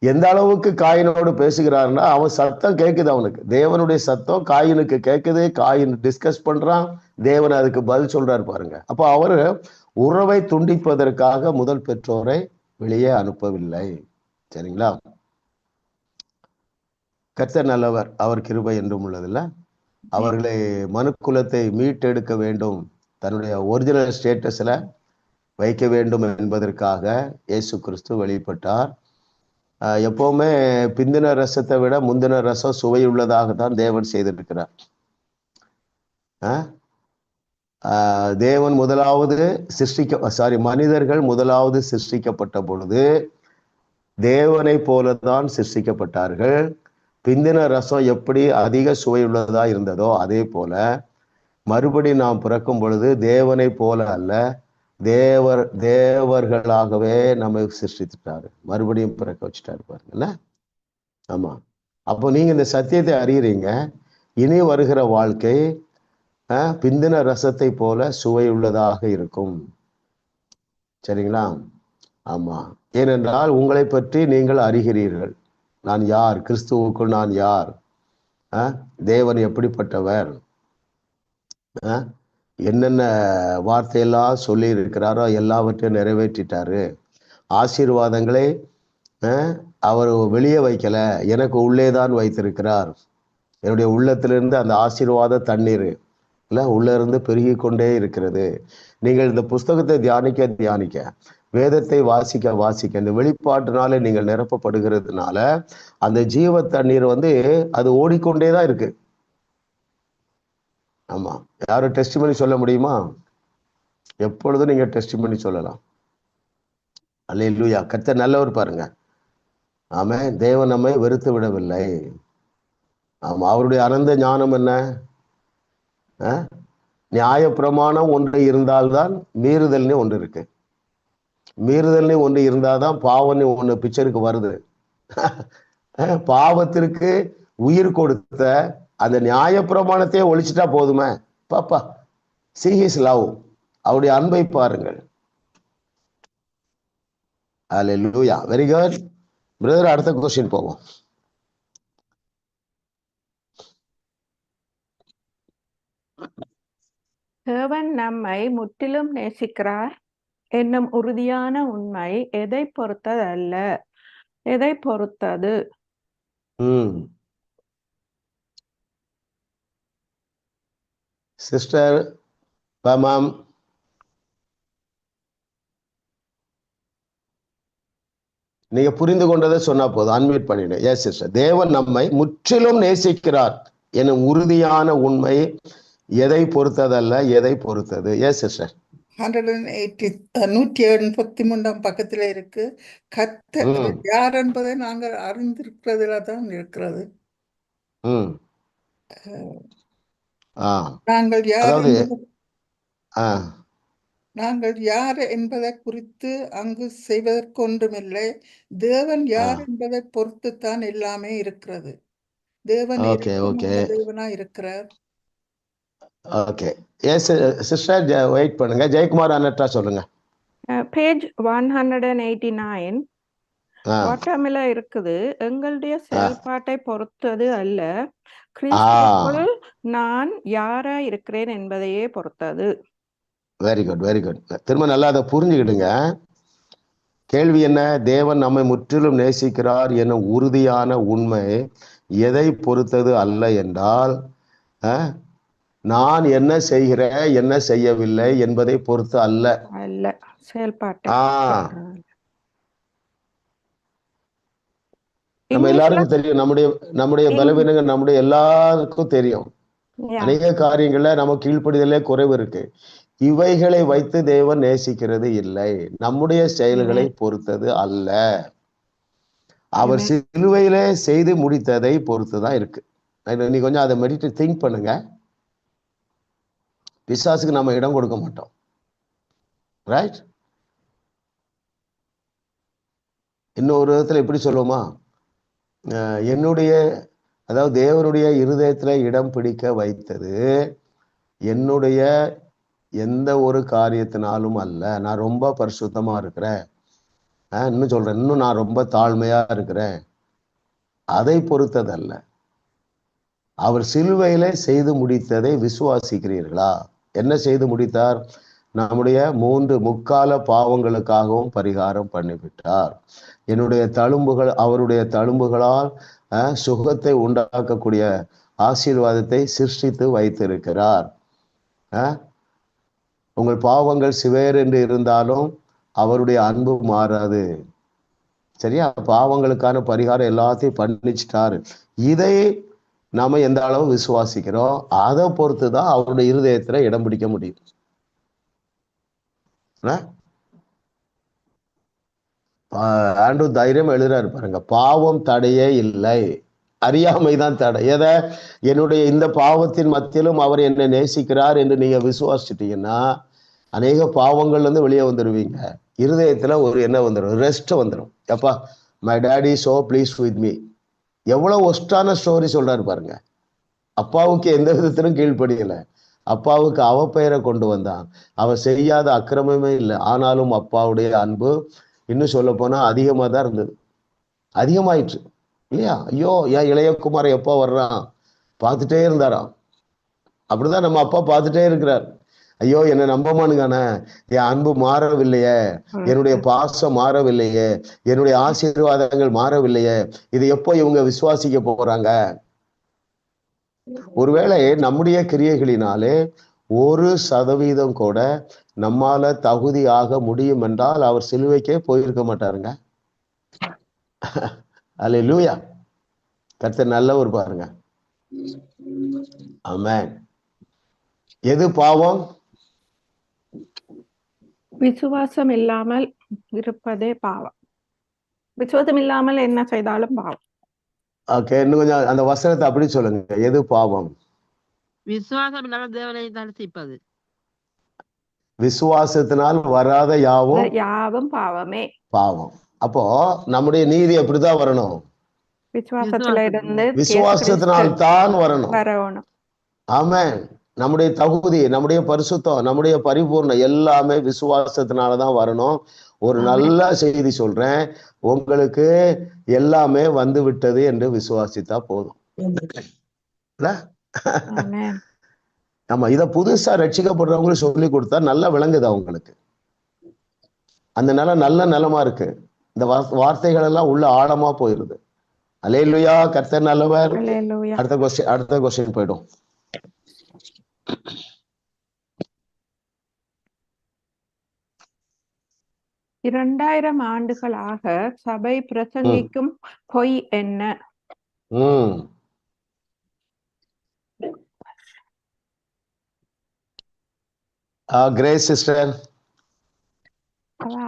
எந்த அளவுக்கு காயினோடு பேசுகிறாருன்னா, அவன் சத்தம் கேட்குது, அவனுக்கு தேவனுடைய சத்தம் காயினுக்கு கேட்குது. காயின் டிஸ்கஸ் பண்றான், தேவன் அதுக்கு பதில் சொல்றாரு. பாருங்க, அப்போ அவரு உறவை துண்டிப்பதற்காக முதல் பெற்றோரை வெளியே அனுப்பவில்லை. சரிங்களா? கர்த்தர் நல்லவர், அவர் கிருபை என்றும் உள்ளதில்ல. அவர்களை மனுக்குலத்தை மீட்டெடுக்க வேண்டும், தன்னுடைய ஒரிஜினல் ஸ்டேட்டஸ்ல வைக்க வேண்டும் என்பதற்காக இயேசு கிறிஸ்து வெளிப்பட்டார். எப்பவுமே பிந்தின ரசத்தை விட முந்தின ரசம் சுவையுள்ளதாகத்தான் தேவன் செய்திருக்கிறார். தேவன் முதலாவது மனிதர்கள் முதலாவது சிருஷ்டிக்கப்பட்ட பொழுது தேவனை போலதான் சிருஷ்டிக்கப்பட்டார்கள். பிந்தின ரசம் எப்படி அதிக சுவையுள்ளதா இருந்ததோ அதே போல மறுபடி நாம் பிறக்கும் பொழுது தேவனை போல அல்ல, தேவர்களாகவே நம்மை சிருஷ்டித்துட்டாரு, மறுபடியும் பிறக்க வச்சுட்டாரு. பாருங்கல்ல. ஆமா, அப்போ நீங்க இந்த சத்தியத்தை அறியறீங்க. இனி வருகிற வாழ்க்கை பிந்தின ரசத்தை போல சுவையுள்ளதாக இருக்கும். சரிங்களா? ஆமா, ஏனென்றால் உங்களை பற்றி நீங்கள் அறிகிறீர்கள். நான் யார், கிறிஸ்துவுக்குள் நான் யார், தேவன் எப்படிப்பட்டவர், என்னென்ன வார்த்தையெல்லாம் சொல்லி இருக்கிறாரோ எல்லாவற்றையும் நிறைவேற்றிட்டாரு. ஆசீர்வாதங்களை அவர் வெளியே வைக்கல, எனக்கு உள்ளே தான் வைத்திருக்கிறார். என்னுடைய உள்ளத்திலிருந்து அந்த ஆசீர்வாத தண்ணீர் உள்ள இருந்து பெருகி கொண்டே இருக்கிறது. நீங்கள் இந்த புஸ்தகத்தை தியானிக்க வேதத்தை வாசிக்க இந்த வெளிப்பாட்டினால நீங்கள் நிரப்பப்படுகிறதுனால அந்த ஜீவ தண்ணீர் அது ஓடிக்கொண்டேதான் இருக்கு. ஆமா, யாரும் டெஸ்டிமனி சொல்ல முடியுமா? எப்பொழுதும் நீங்க டெஸ்டிமனி சொல்லலாம். அல்லேலூயா, கர்த்தர் நல்லவர். பாருங்க, ஆமா, தேவன் நம்மை வெறுத்து விடவில்லை. ஆமா, அவருடைய அனந்த ஞானம் என்ன? நியாய பிரமாணம் ஒன்று இருந்தால்தான் மீறுதல்னு ஒன்று இருக்கு. மீறுதல்னு ஒன்று இருந்தால்தான் பாவம்னு ஒன்று பிக்சருக்கு வருது. பாவத்திற்கு உயிர் கொடுத்த அந்த நியாய பிரமாணத்தையே ஒழிச்சிட்டா போதுமே. பாப்பா, see his love, அவருடைய அன்பை பாருங்கள். ஹல்லேலூயா, வெரி குட் பிரதர். அடுத்த கொஸ்டின் போவோம். தேவன் நம்மை முற்றிலும் நேசிக்கிறார் என்னும் உறுதியான உண்மை எதை பொறுத்ததல்ல, எதை பொறுத்தது? சிஸ்டர் மேம், நீங்க புரிந்து கொண்டதை சொன்னா போதும், அன்மியூட் பண்ணிடு. எஸ் சிஸ்டர், தேவன் நம்மை முற்றிலும் நேசிக்கிறார் எனும் உறுதியான உண்மை எதை பொறுத்ததல்ல, எதை பொறுத்தது? Yes sister. 183 பக்கத்துல இருக்கு. கர்த்தர் யார் என்பதை நாங்கள் அறிந்திருக்கிறதுல தான் இருக்கிறது. நாங்கள் யார் என்பதை குறித்து அங்கு செய்வதற்கு ஒன்றுமில்லை. தேவன் யார் என்பதை பொறுத்துத்தான் எல்லாமே இருக்கிறது. தேவன் தேவனா இருக்கிறார். ஓகே, எஸ் சிஸ்டர், வெயிட் பண்ணுங்க. ஜெயக்குமார் அனட்டா சொல்லுங்க. பேஜ் 189 பாட்டமில இருக்குது. எங்களுடைய செயல்பாட்டை பொறுத்தது அல்ல, கிறிஸ்துவுக்குள் நான் யாரா இருக்கிறேன் என்பதையே பொறுத்தது. Very good, very good. திரும்ப நல்லா அதை புரிஞ்சுக்கிடுங்க. கேள்வி என்ன? தேவன் நம்மை முற்றிலும் நேசிக்கிறார் என்னும் உறுதியான உண்மை எதை பொறுத்தது அல்ல என்றால் நான் என்ன செய்கிறேன் என்ன செய்யவில்லை என்பதை பொறுத்து அல்ல. செயல்பாட்டை நம்ம எல்லாருக்கும் தெரியும், நம்முடைய பலவீனங்கள் நம்முடைய எல்லாருக்கும் தெரியும். அநேக காரியங்கள்ல நம்ம கீழ்ப்படிதலே குறைவு இருக்கு. இவைகளை வைத்து தேவன் நேசிக்கிறது இல்லை, நம்முடைய செயல்களை பொறுத்தது அல்ல. அவர் சிலுவையிலே செய்து முடித்ததை பொறுத்துதான் இருக்கு. நீ கொஞ்சம் அதை மெடிடேட் திங்க் பண்ணுங்க. பிசாசுக்கு நம்ம இடம் கொடுக்க மாட்டோம். ரைட்? இன்னொரு விதத்துல எப்படி சொல்லுவோமா, அதாவது தேவனுடைய இருதயத்துல இடம் பிடிக்க வைத்தது என்னுடைய எந்த ஒரு காரியத்தினாலும் அல்ல. நான் ரொம்ப பரிசுத்தமா இருக்கிறேன், இன்னும் சொல்றேன், இன்னும் நான் ரொம்ப தாழ்மையா இருக்கிறேன், அதை பொறுத்ததல்ல. அவர் சிலுவையிலே செய்து முடித்ததை விசுவாசிக்கிறீர்களா? என்ன செய்து முடித்தார்? நம்முடைய 3 முக்கால பாவங்களுக்காகவும் பரிகாரம் பண்ணிவிட்டார். என்னுடைய தழும்புகள், அவருடைய தழும்புகளால் சுகத்தை உண்டாக்கக்கூடிய ஆசீர்வாதத்தை சிருஷ்டித்து வைத்திருக்கிறார். உங்கள் பாவங்கள் சிவேர் என்று இருந்தாலும் அவருடைய அன்பு மாறாது. சரியா? பாவங்களுக்கான பரிகாரம் எல்லாத்தையும் பண்ணிச்சிட்டாரு. இதை நாம எந்த அளவு விசுவாசிக்கிறோம் அதை பொறுத்துதான் அவருடைய இருதயத்துல இடம் பிடிக்க முடியும். ஆண்டு தைரியம் எழுதுறாரு பாருங்க, பாவம் தடையே இல்லை, அறியாமைதான் தடை. எதை? என்னுடைய இந்த பாவத்தின் மத்தியிலும் அவர் என்னை நேசிக்கிறார் என்று நீங்க விசுவாசிட்டீங்கன்னா அநேக பாவங்கள்ல இருந்து வெளியே வந்துடுவீங்க. இருதயத்துல ஒரு என்ன வந்துடும், ரெஸ்ட் வந்துடும். எப்பா, my daddy so please with me. எவ்வளவு ஒஸ்டான ஸ்டோரி சொல்றாரு பாருங்க. அப்பாவுக்கு எந்த விதத்திலும் கீழ்ப்படியல, அப்பாவுக்கு அவப்பெயரை கொண்டு வந்தான், அவன் செய்யாத அக்கிரமமே இல்லை. ஆனாலும் அப்பாவுடைய அன்பு இன்னும் சொல்ல போனா அதிகமா தான் இருந்தது, அதிகமாயிற்று இல்லையா? ஐயோ, என் இளையகுமாரை எப்போ வர்றான் பார்த்துட்டே இருந்தாராம். அப்படிதான் நம்ம அப்பா பார்த்துட்டே இருக்கிறார். ஐயோ, என்னை நம்பமானுங்கானே, என் அன்பு மாறவில்லையே, என்னுடைய பாசம் மாறவில்லையே, என்னுடைய ஆசீர்வாதங்கள் மாறவில்லையே, இது எப்போ இவங்க விசுவாசிக்க போறாங்க? ஒருவேளை நம்முடைய கிரியைகளினாலே 1% கூட நம்மால தகுதியாக முடியும் என்றால் அவர் சிலுவைக்கே போயிருக்க மாட்டாருங்க. அல்லேலூயா. கர்த்தர் நல்லவர் பாருங்க. ஆமென். எது பாவம்? விசுவாசம் இல்லாமல் இருப்பதே பாவம். விசுவாசம் இல்லாமல் என்ன செய்தாலும் பாவம். ஓகே, இன்னும் கொஞ்சம் அந்த வசனத்தை அப்படி சொல்லுங்க. எது பாவம்? விசுவாசம் இல்லாமல் தேவனை தரிசிப்பது. விசுவாசத்தினால் வராத யாவும் பாவமே. பாவம். அப்போ நம்முடைய நீதி எப்படிதான் வரணும்? விசுவாசத்துல இருந்து விசுவாசத்தினால் தான் வரணும். ஆமென். நம்முடைய தகுதி, நம்முடைய பரிசுத்தம், நம்முடைய பரிபூர்ணம் எல்லாமே விசுவாசத்தினாலதான் வரணும். ஒரு நல்ல செய்தி சொல்றேன், உங்களுக்கு எல்லாமே வந்து விட்டது என்று விசுவாசித்தா போதும். நம்ம இத புதுசா ரட்சிக்கப்படுறவங்களுக்கு சொல்லி கொடுத்தா நல்லா விளங்குது அவங்களுக்கு. அந்த நிலம் நல்ல நிலமா இருக்கு. இந்த வார்த்தைகள் எல்லாம் உள்ள ஆழமா போயிருது. அல்லேலூயா. கர்த்தர் நல்லவர். அடுத்த கொஸ்டின் போயிடும். இரண்டாயிரம் ஆண்டுகளாக சபை பிரசங்கிக்கும் பொய் என்ன? கிரேஸ் சிஸ்டர்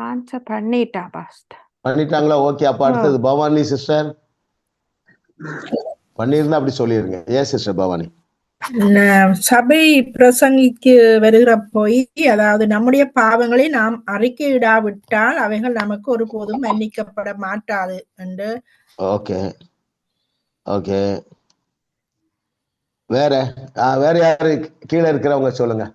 ஆன்சர் பண்ணிட்டாங்களா? ஓகே. அப்ப அடுத்தது பவானி சிஸ்டர். பண்ணிருந்தா அப்படி சொல்லிருங்க. ஏன் சிஸ்டர் பவானி? சபை பிரசங்கிக்கு வருகிற போய், அதாவது நம்முடைய பாவங்களை நாம் அறிக்கையிடாவிட்டால் அவைகள் நமக்கு ஒருபோதும் மன்னிக்கப்பட மாட்டாது என்று. Okay okay. வேற யாரு கீழே இருக்கிறவங்க சொல்லுங்க.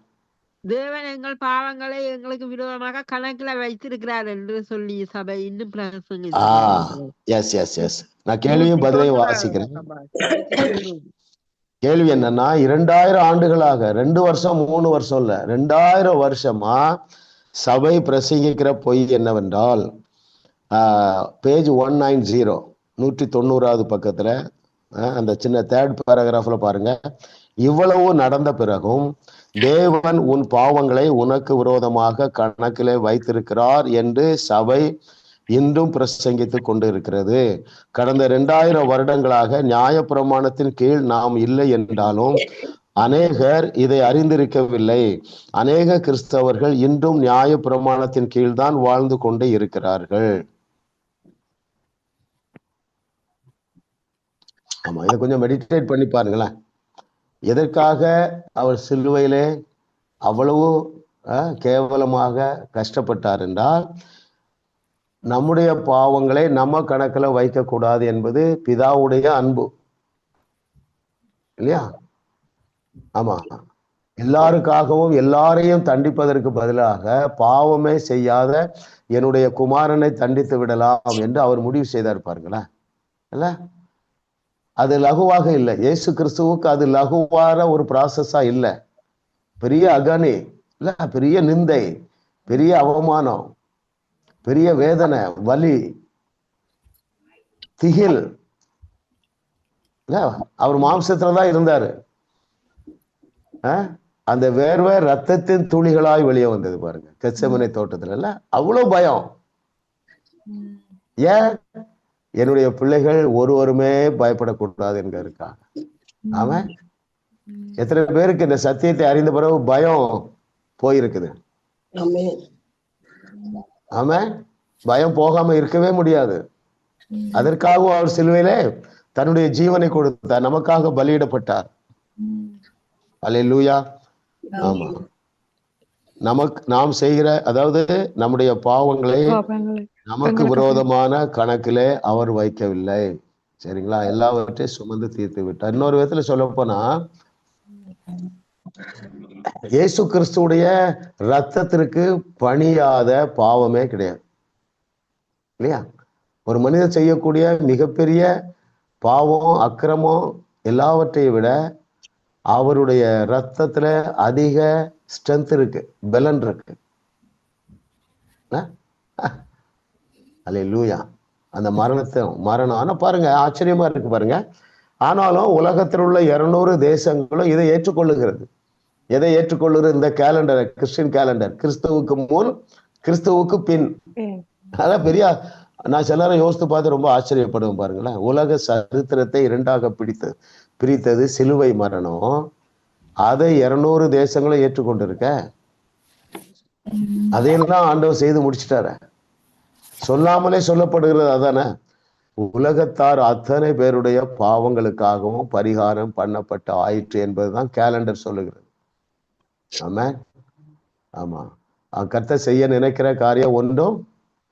தேவன் எங்கள் பாவங்களை எங்களுக்கு விரோதமாக கணக்குல வைத்திருக்கிறார் என்று சொல்லி சபை இன்னும் நான் கேள்வியும் பதிலையும் வாசிக்கிறேன். கேள்வி என்னன்னா, 2000 ஆண்டுகளாக, 2 வருஷம் 3 வருஷம் இல்ல, 2000 வருஷமா சபை பிரசங்கிக்கிற பொய் என்னவென்றால், பேஜ் 190 190வது பக்கத்துல அந்த சின்ன 3rd பேராகிராஃப்ல பாருங்க, இவ்வளவு நடந்த பிறகும் தேவன் உன் பாவங்களை உனக்கு விரோதமாக கணக்கிலே வைத்திருக்கிறார் என்று சபை இன்றும் பிரசங்கித்துக் கொண்டு இருக்கிறது. கடந்த 2000 வருடங்களாக நியாயப்பிரமாணத்தின் கீழ் நாம் இல்லை என்றாலும் அநேகர் இதை அறிந்திருக்கவில்லை. அநேக கிறிஸ்தவர்கள் இன்றும் நியாயப்பிரமாணத்தின் கீழ்தான் வாழ்ந்து கொண்டு இருக்கிறார்கள். ஆமா, இதை கொஞ்சம் மெடிடேட் பண்ணி பாருங்களேன். எதற்காக அவர் சிலுவையிலே அவ்வளவு கேவலமாக கஷ்டப்பட்டார் என்றால், நம்முடைய பாவங்களை நம்ம கணக்கில் வைக்கக்கூடாது என்பது பிதாவுடைய அன்பு இல்லையா? ஆமா, எல்லாருக்காகவும் எல்லாரையும் தண்டிப்பதற்கு பதிலாக பாவமே செய்யாத என்னுடைய குமாரனை தண்டித்து விடலாம் என்று அவர் முடிவு செய்தார் பாருங்களேன். இல்ல, அது லகுவாக இல்லை. இயேசு கிறிஸ்துவுக்கு அது லகுவான ஒரு ப்ராசஸா இல்லை. பெரிய அகனி இல்ல, பெரிய நிந்தை, பெரிய அவமானம், பெரிய வேதனை, வலி, திகில். இல்ல, அவர் மாம்சத்துலதான் இருந்தாரு. அந்த வேர்வை ரத்தத்தின் துளிகளாய் வெளியே வந்தது பாருங்க கெத்செமனே தோட்டத்துல. இல்ல, அவ்வளவு பயம். ஏன்? என்னுடைய பிள்ளைகள் ஒருவருமே பயப்படக்கூடாது என்கிறதுக்காக. அவன் எத்தனை பேருக்கு இந்த சத்தியத்தை அறிந்த பிறகு பயம் போயிருக்குது? ஆமென். பயம் போகாம இருக்கவே முடியாது. அதற்காகவும் அவர் சிலுவையிலே தன்னுடைய ஜீவனை கொடுத்தார், நமக்காக பலியிடப்பட்டார். அல்லேலூயா. ஆமா, நாம் செய்கிற, அதாவது நம்முடைய பாவங்களை நமக்கு விரோதமான கணக்கிலே அவர் வைக்கவில்லை. சரிங்களா? எல்லாவற்றையும் சுமந்து தீர்த்து விட்டார். இன்னொரு விதத்துல சொல்ல போனா, இயேசு கிறிஸ்துடைய ரத்தத்திற்கு பணியாத பாவமே கிடையாது இல்லையா? ஒரு மனிதன் செய்யக்கூடிய மிகப்பெரிய பாவம், அக்கிரமம் எல்லாவற்றையும் விட அவருடைய ரத்தத்துல அதிக ஸ்ட்ரென்த் இருக்கு, பலன் இருக்கு. அல்லேலூயா. அந்த மரணம் ஆனா பாருங்க, ஆச்சரியமா இருக்கு பாருங்க. ஆனாலும் உலகத்தில் உள்ள 200 தேசங்களும் இதை ஏற்றுக்கொள்ளுகிறது. எதை ஏற்றுக்கொள்ளுகிறது? இந்த கேலண்டர், கிறிஸ்டியன் கேலண்டர், கிறிஸ்துவுக்கு முன் கிறிஸ்துவுக்கு பின். அதான் பெரிய, நான் சில நேரம் யோசித்து பார்த்து ரொம்ப ஆச்சரியப்படுவேன் பாருங்களேன். உலக சரித்திரத்தை 2ஆக பிரித்தது சிலுவை மரணம். அதை 200 தேசங்களும் ஏற்றுக்கொண்டிருக்க, அதையெல்லாம் ஆண்டவர் செய்து முடிச்சிட்டாரு. சொல்லாமலே சொல்லப்படுகிறது அதானே, உலகத்தார் அத்தனை பேருடைய பாவங்களுக்காகவும் பரிகாரம் பண்ணப்பட்ட ஆயிற்று என்பதுதான் கேலண்டர் சொல்லுகிறது. ஆமென். ஆமா, கர்த்தர் செய்ய நினைக்கிற காரியம் ஒன்றும்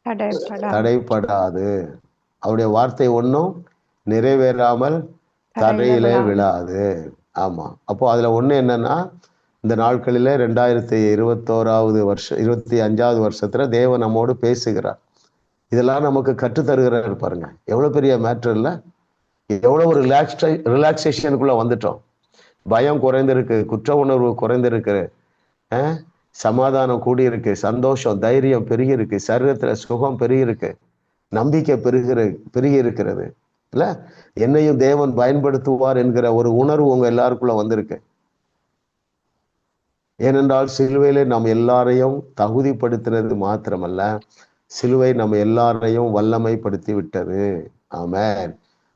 தடைப்படாது. அவருடைய வார்த்தை ஒன்றும் நிறைவேறாமல் தரையிலே விழாது. ஆமா, அப்போ அதுல ஒண்ணு என்னன்னா, இந்த நாட்களில 2021 வருஷம் 25வது வருஷத்துல தேவன் நம்மோடு பேசுகிறார். இதெல்லாம் நமக்கு கற்றுத்தருகிறார் பாருங்க. எவ்வளவு பெரிய மேட்டர் இல்ல? எவ்வளவு ஒரு ரிலாக்ஸேஷனுக்குள்ள வந்துட்டோம். பயம் குறைந்திருக்கு, குற்ற உணர்வு குறைந்திருக்கு, சமாதானம் கூடியிருக்கு, சந்தோஷம் தைரியம் பெருகி இருக்கு, சரீரத்துல சுகம் பெருகி இருக்கு, நம்பிக்கை பெருகி இருக்கிறது இல்ல? என்னையும் தேவன் பயன்படுத்துவார் என்கிற ஒரு உணர்வு உங்க எல்லாருக்குள்ள வந்திருக்கு. ஏனென்றால் சிலுவையிலே நம்ம எல்லாரையும் தகுதிப்படுத்தினது மாத்திரமல்ல, சிலுவை நம்ம எல்லாரையும் வல்லமைப்படுத்தி விட்டது. ஆமென்.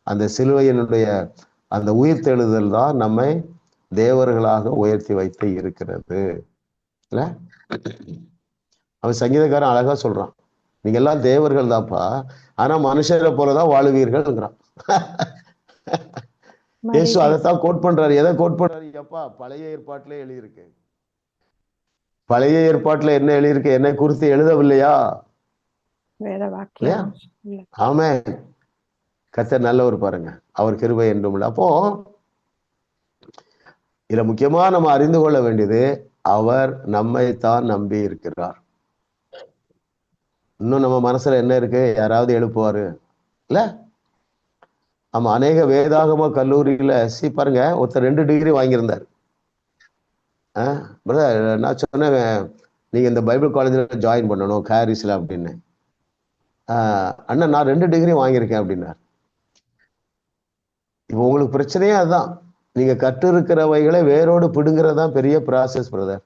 அந்த சிலுவையினுடைய அந்த உயிர்த்தெழுதல் தான் நம்மை தேவர்களாக உயர்த்தி வைத்து இருக்கிறது இல்ல? அவன் சங்கீதக்காரன் அழகா சொல்றான், நீங்க எல்லாம் தேவர்கள் தான்ப்பா, ஆனா மனுஷரை போலதான் வாழுவீர்கள்ங்கிறான். இயேசு அதைத்தான் கோட் பண்றாரு. எதை கோட் பண்றாரு? எப்பா, பழைய ஏற்பாட்டுல எழுதியிருக்கு. பழைய ஏற்பாட்டுல என்ன எழுதியிருக்கு? என்னை குறித்து எழுதவில்லையா? ஆமென். கர்த்தர் நல்லவர் பாருங்க, அவர் கிருபை என்றும் இல்லை. அப்போ இதுல முக்கியமா நம்ம அறிந்து கொள்ள வேண்டியது, அவர் நம்மைத்தான் நம்பி இருக்கிறார். இன்னும் நம்ம மனசுல என்ன இருக்கு? யாராவது எழுப்புவாரு இல்ல? ஆமா, அநேக வேதாகம கல்லூரியில பாருங்க, ஒருத்தர் 2 டிகிரி வாங்கியிருந்தார். நான் சொன்னேன், நீங்க இந்த பைபிள் காலேஜ்ல ஜாயின் பண்ணணும் ஹாரிஸ்ல அப்படின்னு. அண்ணா, நான் 2 டிகிரி வாங்கியிருக்கேன் அப்படின்னார். இப்போ உங்களுக்கு பிரச்சனையே அதுதான். நீங்க கற்றிருக்கிறவைகளை வேரோடு பிடுங்கிறதான் பெரிய ப்ராசஸ் பிரதர்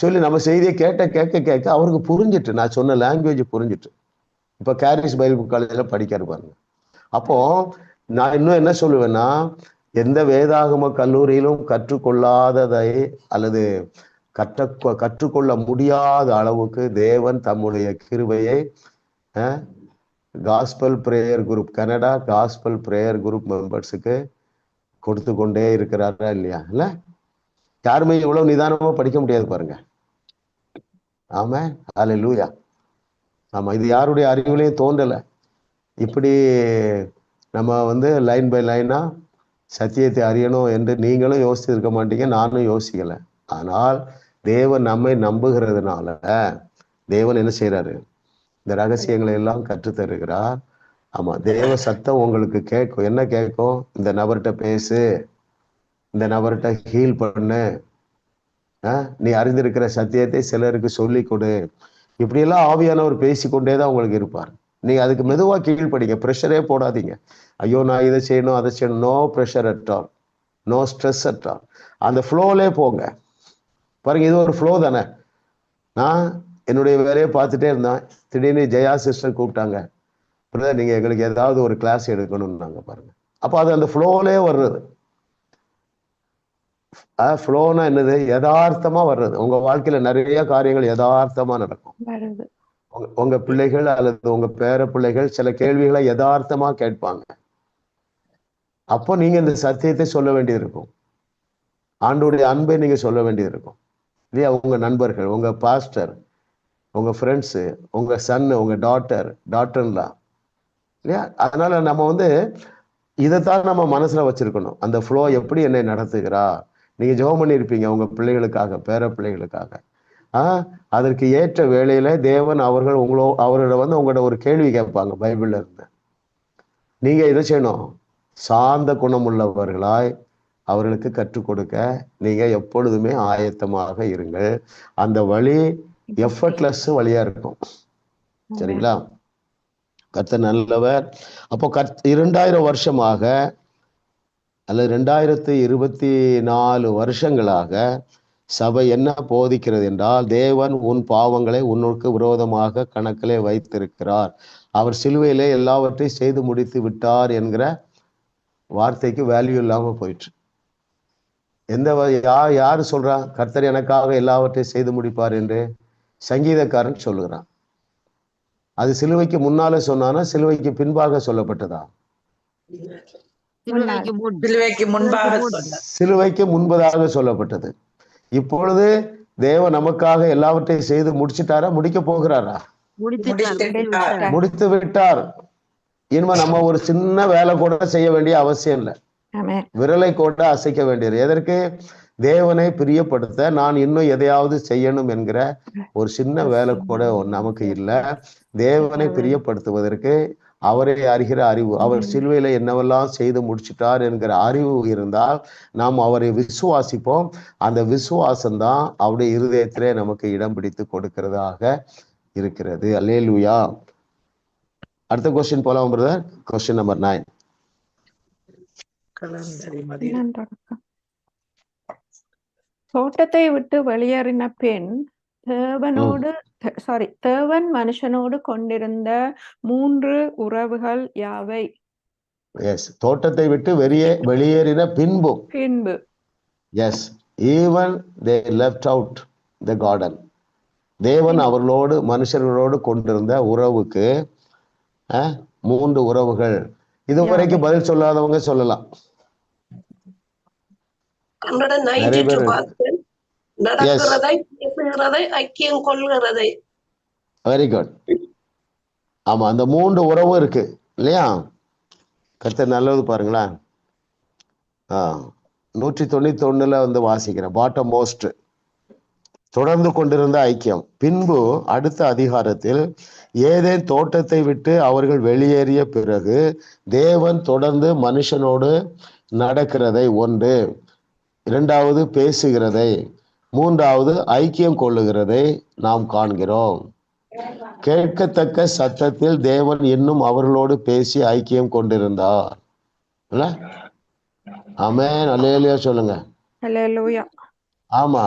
சொல்லி நம்ம செய்தியை கேட்க அவருக்கு புரிஞ்சிட்டு, நான் சொன்ன லாங்குவேஜ் புரிஞ்சிட்டு. இப்ப கேரிஸ் பைபிள் காலேஜில் படிக்காரு பாருங்க. அப்போ நான் இன்னும் என்ன சொல்லுவேன்னா, எந்த வேதாகம கல்லூரியிலும் கற்றுக்கொள்ளாததை அல்லது கற்றுக்கொள்ள முடியாத அளவுக்கு தேவன் தம்முடைய கிருபையை gospel prayer group, Canada gospel prayer group மெம்பர்ஸுக்கு கொடுத்து கொண்டே இருக்கிறாரா இல்லையா? இல்ல யாருமே இவ்வளவு நிதானமா படிக்க முடியாது பாருங்க. ஆமா, அல்லேலூயா. ஆமா, இது யாருடைய அறிவுலையும் தோன்றல. இப்படி நம்ம லைன் பை லைனா சத்தியத்தை அறியணும் என்று நீங்களும் யோசிச்சிருக்க மாட்டீங்க, நானும் யோசிக்கல. ஆனால் தேவன் நம்மை நம்புகிறதுனால தேவன் என்ன செய்யறாரு? இந்த ரகசியங்களை எல்லாம் கற்றுத்தருகிறார். ஆமா, தேவ சத்தம் உங்களுக்கு கேட்கும். என்ன கேட்கும்? இந்த நபர்கிட்ட பேசு, இந்த நபர்கிட்ட ஹீல் பண்ணு, நீ அறிந்திருக்கிற சத்தியத்தை சிலருக்கு சொல்லி கொடு. இப்படியெல்லாம் ஆவியானவர் பேசிக்கொண்டேதான் உங்களுக்கு இருப்பார். நீங்க அதுக்கு மெதுவா கீழ்படிங்க, ப்ரெஷரே போடாதீங்க. ஐயோ நான் இதை செய்யணும் அதை செய்யணும், no pressure at all, no stress at all. அந்த ஃப்ளோலே போங்க பாருங்க. இது ஒரு ஃப்ளோ தானே. நான் என்னுடைய வேலையை பார்த்துட்டே இருந்தேன். திடீர்னு ஜெயா சிஸ்டர் கூப்பிட்டாங்க, பிரதர் நீங்க எங்களுக்கு ஏதாவது ஒரு கிளாஸ் எடுக்கணும்னாங்க பாருங்க. அப்போ அது அந்த ஃப்ளோலே வர்றது. ஃப்ளோனா என்னது? யதார்த்தமா வர்றது. உங்க வாழ்க்கையில நிறைய காரியங்கள் யதார்த்தமா நடக்கும். உங்க பிள்ளைகள் அல்லது உங்க பேர பிள்ளைகள் சில கேள்விகளை யதார்த்தமா கேட்பாங்க. அப்போ நீங்க இந்த சத்தியத்தை சொல்ல வேண்டியது இருக்கும். ஆண்டோடைய அன்பை நீங்க சொல்ல வேண்டியது இருக்கும் இல்லையா? உங்க நண்பர்கள், உங்க பாஸ்டர், உங்க ஃப்ரெண்ட்ஸு, உங்க சன்னு, உங்க டாட்டர்லாம் இல்லையா? அதனால நம்ம இதைத்தான் நம்ம மனசுல வச்சிருக்கணும். அந்த ஃப்ளோ எப்படி என்னை நடத்துகிறா? நீங்க ஜெபம் பண்ணியிருப்பீங்க உங்க பிள்ளைகளுக்காக, பேர பிள்ளைகளுக்காக. அதற்கு ஏற்ற வேளையில தேவன் அவரோட உங்களோட ஒரு கேள்வி கேட்பாங்க பைபிள்ல இருந்து. நீங்க இதை செய்யணும், சாந்த குணம் உள்ளவர்களாய் அவர்களுக்கு கற்றுக் கொடுக்க நீங்க எப்பொழுதுமே ஆயத்தமாக இருங்கள். அந்த வழி எஃபர்ட்லெஸ் வழியா இருக்கும். சரிங்களா? கர்த்தர் நல்லவர். அப்போ 2000 வருஷமாக அல்லது 2024 வருஷங்களாக சபை என்ன போதிக்கிறது என்றால், தேவன் உன் பாவங்களை உன்னுக்கு விரோதமாக கணக்கிலே வைத்திருக்கிறார், அவர் சிலுவையிலே எல்லாவற்றையும் செய்து முடித்து விட்டார் என்கிற வார்த்தைக்கு வேல்யூ இல்லாம போயிற்று. யாரு சொல்றா கர்த்தர் எனக்காக எல்லாவற்றையும் செய்து முடிப்பார் என்று? சங்கீதக்காரன் சொல்லுகிறான். அது சிலுவைக்கு முன்னால சொன்னானா சிலுவைக்கு பின்பாக சொல்லப்பட்டதா? சிலுவைக்கு முன்பதாக சொல்லப்பட்டது. இப்பொழுது தேவன் நமக்காக எல்லாவற்றையும் செய்து முடிச்சுட்டாரா? முடிக்க போகிறாரா? முடித்து விட்டார். இனிமே நம்ம ஒரு சின்ன வேலை கூட செய்ய வேண்டிய அவசியம் இல்லை. விரலை கூட அசைக்க வேண்டியது. எதற்கு? தேவனை பிரியப்படுத்த நான் இன்னும் எதையாவது செய்யணும் என்கிற ஒரு சின்ன வேலை கூட நமக்கு இல்லை. தேவனை பிரியப்படுத்துவதற்கு அவரை அறிகிற அறிவு, அவர் சிலுவையில என்னவெல்லாம் செய்து முடிச்சிட்டார் என்கிற அறிவு இருந்தால் நாம் அவரை விசுவாசிப்போம். அந்த விசுவாசம்தான் அவருடைய இருதயத்திலே நமக்கு இடம் பிடித்து கொடுக்கிறதாக இருக்கிறது. அல்லேலூயா. அடுத்த கொஸ்டின் போலாம் பிரதர். Question number 9. தோட்டத்தை விட்டு வெளியேறின பெண் தேவன் மனுஷனோடு கொண்டிருந்த 3 உறவுகள் யாவை? தோட்டத்தை விட்டு வெளியேறின பின்பு. Yes, even they left out the garden. தேவன் அவர்களோடு மனுஷர்களோடு கொண்டிருந்த உறவுக்கு 3 உறவுகள். இதுவரைக்கும் பதில் சொல்லாதவங்க சொல்லலாம். நிறைய பேர் வெரி குட். ஆமா, அந்த 3 உறவு இருக்கு இல்லையா? கர்த்தர் நல்லது பாருங்களேன். 191 வாசிக்கிறேன். பாட்டம் மோஸ்ட் தொடர்ந்து கொண்டிருந்த ஐக்கியம். பின்பு அடுத்த அதிகாரத்தில் ஏதேன் தோட்டத்தை விட்டு அவர்கள் வெளியேறிய பிறகு தேவன் தொடர்ந்து மனுஷனோடு நடக்கிறதை 1, 2வது பேசுகிறதை, 3வது ஐக்கியம் கொள்ளுகிறதை நாம் காண்கிறோம். கேட்கத்தக்க சத்தத்தில் தேவன் இன்னும் அவர்களோடு பேசி ஐக்கியம் கொண்டிருந்தார். ஆமென், அல்லேலூயா சொல்லுங்க. ஹalleluya. ஆமா,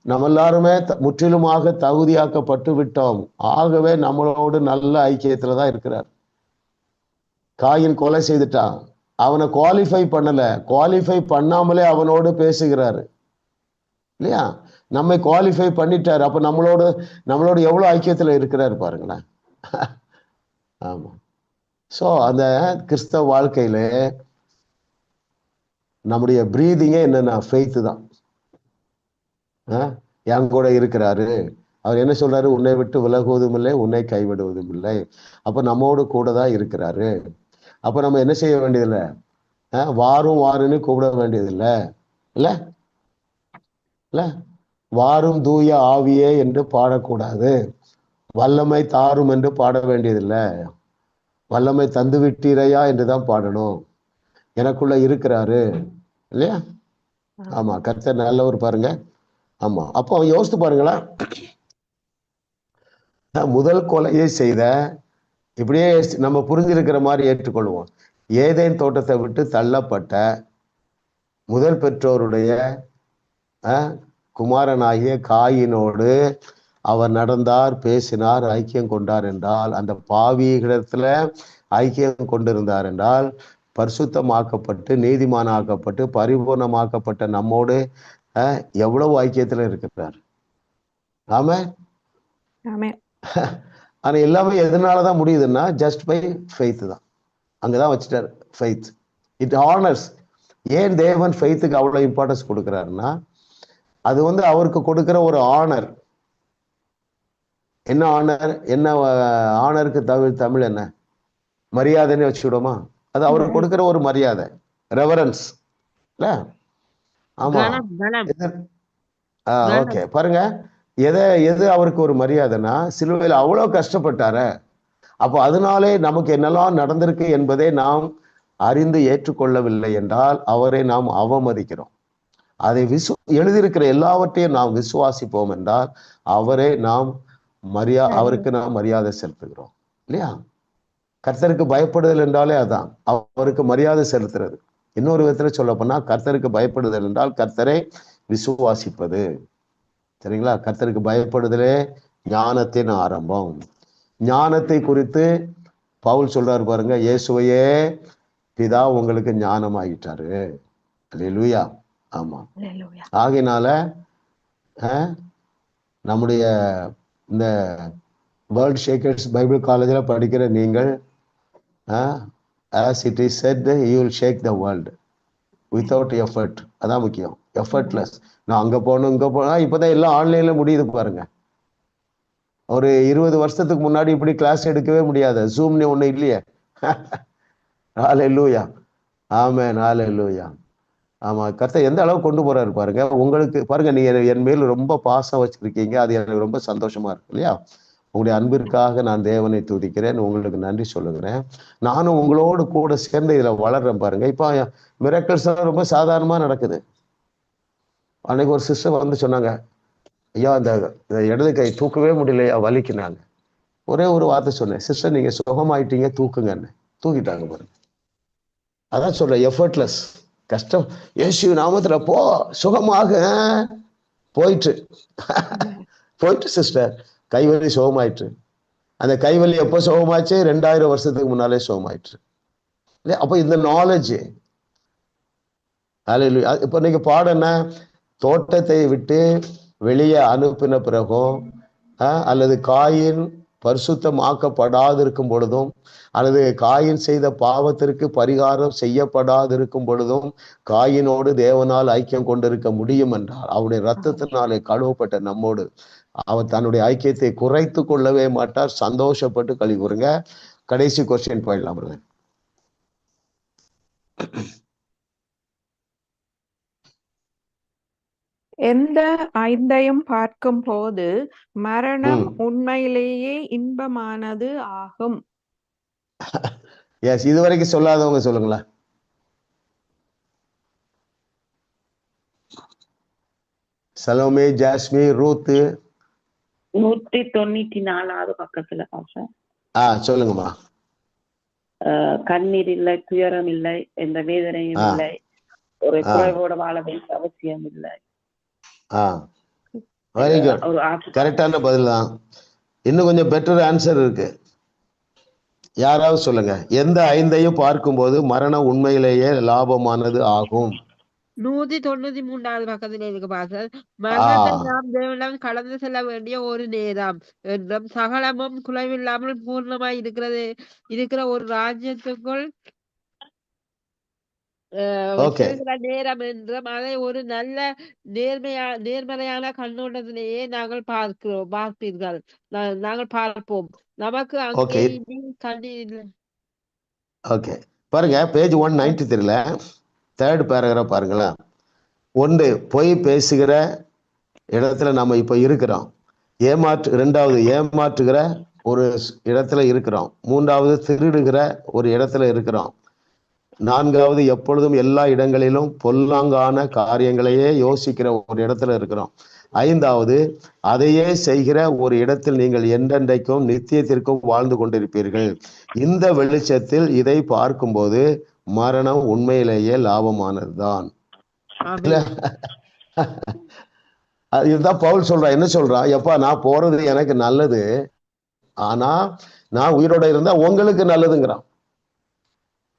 நம்ம எல்லாருமே முற்றிலுமாக தகுதியாக்கப்பட்டு விட்டோம். ஆகவே நம்மளோடு நல்ல ஐக்கியத்துல தான் இருக்கிறார். காயின் கொலை செய்துட்டான், அவனை குவாலிஃபை பண்ணல, குவாலிஃபை பண்ணாமலே அவனோடு பேசுகிறாரு இல்லையா? நம்மை குவாலிஃபை பண்ணிட்டாரு. அப்ப நம்மளோட எவ்வளவு ஐக்கியத்துல இருக்கிறாரு பாருங்களேன். ஆமா. ஸோ அந்த கிறிஸ்தவ வாழ்க்கையில நம்முடைய பிரீதிங்கே என்னன்னா ஃபெய்த் தான். என் கூட இருக்கிறாரு. அவர் என்ன சொல்றாரு? உன்னை விட்டு விலகுவதும் இல்லை, உன்னை கைவிடுவதும் இல்லை. அப்ப நம்மோடு கூட தான் இருக்கிறாரு. அப்ப நம்ம என்ன செய்ய வேண்டியதில்லை? வாருன்னு கூப்பிட வேண்டியதில்லை இல்ல இல்ல. வாரும் தூய ஆவியே என்று பாடக்கூடாது. வல்லமை தாரும் என்று பாட வேண்டியதில்லை. வல்லமை தந்து விட்டீரையா என்றுதான் பாடணும். எனக்குள்ள இருக்கிறாரு இல்லையா? ஆமா, கர்த்தர் நல்லவர் பாருங்க. ஆமா, அப்போ யோசித்து பாருங்களா, முதல் கொலையை செய்த, இப்படியே நம்ம புரிஞ்சிருக்கிற மாதிரி ஏற்றுக்கொள்வோம், ஏதேன் தோட்டத்தை விட்டு தள்ளப்பட்ட முதல் பெற்றோருடைய குமாரனாகிய காயினோடு அவர் நடந்தார், பேசினார், ஐக்கியம் கொண்டார் என்றால், அந்த பாவிகளிடத்துல ஐக்கியம் கொண்டிருந்தார் என்றால், பரிசுத்தமாக்கப்பட்டு நீதிமானாக்கப்பட்டு பரிபூர்ணமாக்கப்பட்ட நம்மோடு எவ்வளவு ஐக்கியத்துல இருக்கிறார். ஆமா. ஆனா எல்லாமே எதனாலதான் முடியுதுன்னா, ஜஸ்ட் பை ஃபெய்த் தான். அங்கதான் வச்சுட்டார் ஃபெய்த். It honours. ஏன் தேவன் ஃபெய்த்துக்கு அவ்வளவு இம்பார்ட்டன்ஸ் கொடுக்கிறாருன்னா, அது அவருக்கு கொடுக்கிற ஒரு ஆனர். என்ன ஆனர்? என்ன ஆனருக்கு தமிழ் என்ன? மரியாதைன்னு வச்சுக்கிடுமா? அது அவருக்கு கொடுக்கிற ஒரு மரியாதை, ரெவரன்ஸ் இல்ல? ஆமா. ஓகே, பாருங்க, எது அவருக்கு ஒரு மரியாதைன்னா, சிலுவையில் அவ்வளவு கஷ்டப்பட்டார. அப்போ அதனாலே நமக்கு என்னெல்லாம் நடந்திருக்கு என்பதை நாம் அறிந்து ஏற்றுக்கொள்ளவில்லை என்றால் அவரை நாம் அவமதிக்கிறோம். அதை எழுதியிருக்கிற எல்லாவற்றையும் நாம் விசுவாசிப்போம் என்றால் அவருக்கு நாம் மரியாதை செலுத்துகிறோம் இல்லையா? கர்த்தருக்கு பயப்படுதல் என்றாலே அதான், அவருக்கு மரியாதை செலுத்துறது. இன்னொரு விதத்துல சொல்ல போனா, கர்த்தருக்கு பயப்படுதல் என்றால் கர்த்தரை விசுவாசிப்பது. சரிங்களா? கர்த்தருக்கு பயப்படுதலே ஞானத்தின் ஆரம்பம். ஞானத்தை குறித்து பவுல் சொல்றாரு பாருங்க, இயேசுவையே பிதா உங்களுக்கு ஞானம் ஆகிட்டாரு. அல்லேலூயா. ஆமா. ஆகையினால நம்முடைய இந்த வேர்ல்ட் ஷேக்கர்ஸ் பைபிள் காலேஜில் படிக்கிற நீங்கள், as it is said, you will shake the world without effort. அதான் முக்கியம், எஃபர்ட்லெஸ். நான் அங்க போகணும் இங்க போகணும். இப்போதான் எல்லாம் ஆன்லைன்ல முடியுது பாருங்க. ஒரு 20 வருஷத்துக்கு முன்னாடி இப்படி கிளாஸ் எடுக்கவே முடியாது. ஜூம்னு ஒண்ணு இல்லையே. ஹல்லேலூயா. ஆமென், ஹல்லேலூயா. ஆமா, கர்த்தர் எந்த அளவு கொண்டு போறாரு பாருங்க. உங்களுக்கு பாருங்க, நீங்க என் மேல் ரொம்ப பாசம் வச்சிருக்கீங்க, அது எனக்கு ரொம்ப சந்தோஷமா இருக்கு இல்லையா? உங்களுடைய அன்பிற்காக நான் தேவனை துதிக்கிறேன், உங்களுக்கு நன்றி சொல்லுகிறேன். நானும் உங்களோடு கூட சேர்ந்து இதுல வளர்றேன் பாருங்க. இப்போ மிராக்கிள்ஸ் ரொம்ப சாதாரணமா நடக்குது. அன்னைக்கு ஒரு சிஸ்டர் சொன்னாங்க, ஐயா இந்த இடது கை தூக்கவே முடியலையா, வலிக்குனாங்க. ஒரே ஒரு வார்த்தை சொன்னேன், சிஸ்டர் நீங்க சுகமாயிட்டீங்க, தூக்குங்கன்னு. தூக்கிட்டாங்க பாருங்க. அதான் சொல்றேன், எஃபர்ட்லெஸ். கஷ்டம், இயேசு நாமத்துல போ, சுகமாக. போயிட்டு சிஸ்டர் கைவலி சுகமாயிற்று. அந்த கைவலி எப்போ சுகமாச்சு? 2000 வருஷத்துக்கு முன்னாலே சுகமாயிற்று. அப்ப இந்த நாலேஜ், இப்ப நீங்க பாடம் என்ன? தோட்டத்தை விட்டு வெளியே அனுப்பின பிறகும், அல்லது காயின் பரிசுத்தமாக்கப்படாதிருக்கும் பொழுதும், அல்லது காயின் செய்த பாவத்திற்கு பரிகாரம் செய்யப்படாதிருக்கும் பொழுதும் காயினோடு தேவனால் ஐக்கியம் கொண்டிருக்க முடியும் என்றால், அவருடைய ரத்தத்தினாலே கழுவப்பட்ட நம்மோடு அவர் தன்னுடைய ஐக்கியத்தை குறைத்து கொள்ளவே மாட்டார். சந்தோஷப்பட்டு கழி கூறுங்க. கடைசி கொஸ்டின் போயிடலாம். எந்த ஐந்தையும் பார்க்கும் போது மரணம் உண்மையிலேயே இன்பமானது ஆகும். எஸ், இதுவரைக்கும் சொல்லாதவங்க சொல்லுங்களா? Salome, ஜாஸ்மி, Ruth. 194வது பக்கத்துல. சொல்லுங்கம்மா. கண்ணீர் இல்லை, துயரம் இல்லை, எந்த வேதனையும் இல்லை, ஒரு குறைவோட வாழ வேண்டிய அவசியம் இல்லை. வெரி குட், கரெக்டான பதில் தான். இன்னும் கொஞ்சம் பெட்டர் ஆன்சர் இருக்கு. யாராவது சொல்லுங்க. எந்த 5ஐயும் பார்க்கும்போது மரணம் உண்மையிலேயே லாபமானது ஆகும்? 193வது பக்கத்துல இருக்கு பாசல். மரணத்தை நாம் தேவனிடம் கடந்து செல்ல வேண்டிய ஒரு நேரம் என்றும் சகலமும் குறைவில்லாமல் பூர்ணமாய் இருக்கிற ஒரு ராஜ்யத்துக்குள் செல்கிற நேரம் என்றும் அதை ஒரு நல்ல நேர்மறையான கண்ணோட்டத்திலேயே நாங்கள் பார்ப்பீர்கள், நாங்கள் பார்ப்போம். நமக்கு அங்கே கண்ணீர். ஓகே, பாருங்க பேஜ் 193ல 3rd பேராகிராஃப் பாருங்களேன். 1 பொய் பேசுகிற இடத்துல நம்ம இப்ப இருக்கிறோம். 2வது ஏமாற்றுகிற ஒரு இடத்துல இருக்கிறோம். 3வது திருடுகிற ஒரு இடத்துல இருக்கிறோம். 4வது எப்பொழுதும் எல்லா இடங்களிலும் பொல்லாங்கான காரியங்களையே யோசிக்கிற ஒரு இடத்துல இருக்கிறோம். 5வது அதையே செய்கிற ஒரு இடத்தில் நீங்கள் என்றென்றைக்கும் நித்தியத்திற்கும் வாழ்ந்து கொண்டிருப்பீர்கள். இந்த வெளிச்சத்தில் இதை பார்க்கும்போது மரணம் உண்மையிலேயே லாபமானதுதான். இதுதான் பவுல் சொல்றான். என்ன சொல்றான்? எப்பா, நான் போறது எனக்கு நல்லது, ஆனா நான் உயிரோட இருந்தா உங்களுக்கு நல்லதுங்கிறான்.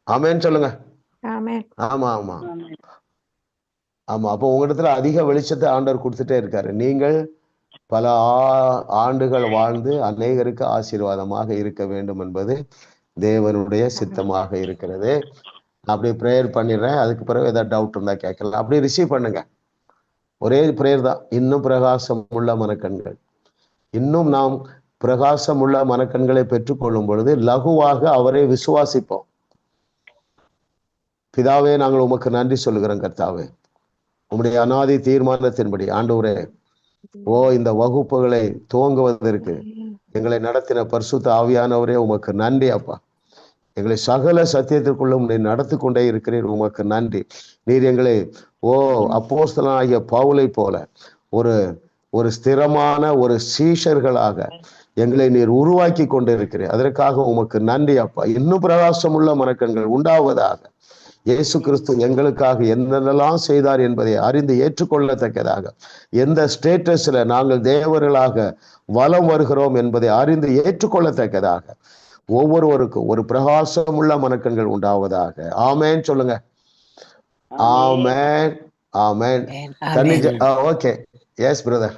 ஆமேன்னு சொல்லுங்க. ஆமா ஆமா ஆமா. அப்போ உங்களிடத்துல அதிக வெளிச்சத்தை ஆண்டவர் கொடுத்துட்டே இருக்காரு. நீங்கள் பல ஆண்டுகள் வாழ்ந்து அநேகருக்கு ஆசீர்வாதமாக இருக்க வேண்டும் என்பது தேவனுடைய சித்தமாக இருக்கிறது. அப்படி ப்ரேயர் பண்ணிடுறேன். அதுக்கு பிறகு ஏதாவது டவுட் இருந்தா கேட்கலாம். அப்படி ரிசீவ் பண்ணுங்க. ஒரே ப்ரேயர் தான். இன்னும் பிரகாசம் உள்ள மனக்கண்கள். இன்னும் நாம் பிரகாசம் உள்ள மனக்கண்களை பெற்றுக்கொள்ளும் பொழுது லகுவாக அவரை விசுவாசிப்போம். பிதாவே, நாங்கள் உமக்கு நன்றி சொல்லுகிறோம். கர்த்தாவே, உம்முடைய அநாதி தீர்மானத்தின்படி ஆண்டவரே, இந்த வகுப்புகளை துவங்குவதற்கு எங்களை நடத்தின பரிசுத்த ஆவியானவரே, உமக்கு நன்றி அப்பா. எங்களை சகல சத்தியத்திற்குள்ளும் நீ நடத்தி கொண்டே இருக்கிறீர். உமக்கு நன்றி. நீர் எங்களை அப்போஸ்தலனாகிய பவுலை போல ஒரு ஸ்திரமான ஒரு சீஷர்களாக எங்களை நீர் உருவாக்கி கொண்டு இருக்கிறீர். அதற்காக உமக்கு நன்றி அப்பா. இன்னும் பிரகாசம் உள்ள மனக்கண்கள் உண்டாவதாக. இயேசு கிறிஸ்து எங்களுக்காக என்னென்னலாம் செய்தார் என்பதை அறிந்து ஏற்றுக்கொள்ளத்தக்கதாக, எந்த ஸ்டேட்டஸ்ல நாங்கள் தேவர்களாக வலம் வருகிறோம் என்பதை அறிந்து ஏற்றுக்கொள்ளத்தக்கதாக ஒவ்வொருவருக்கும் ஒரு பிரகாசம் உள்ள மனக்கண்கள் உண்டாவதாக. ஆமேன் சொல்லுங்க. Amen amen. Okay, yes brother.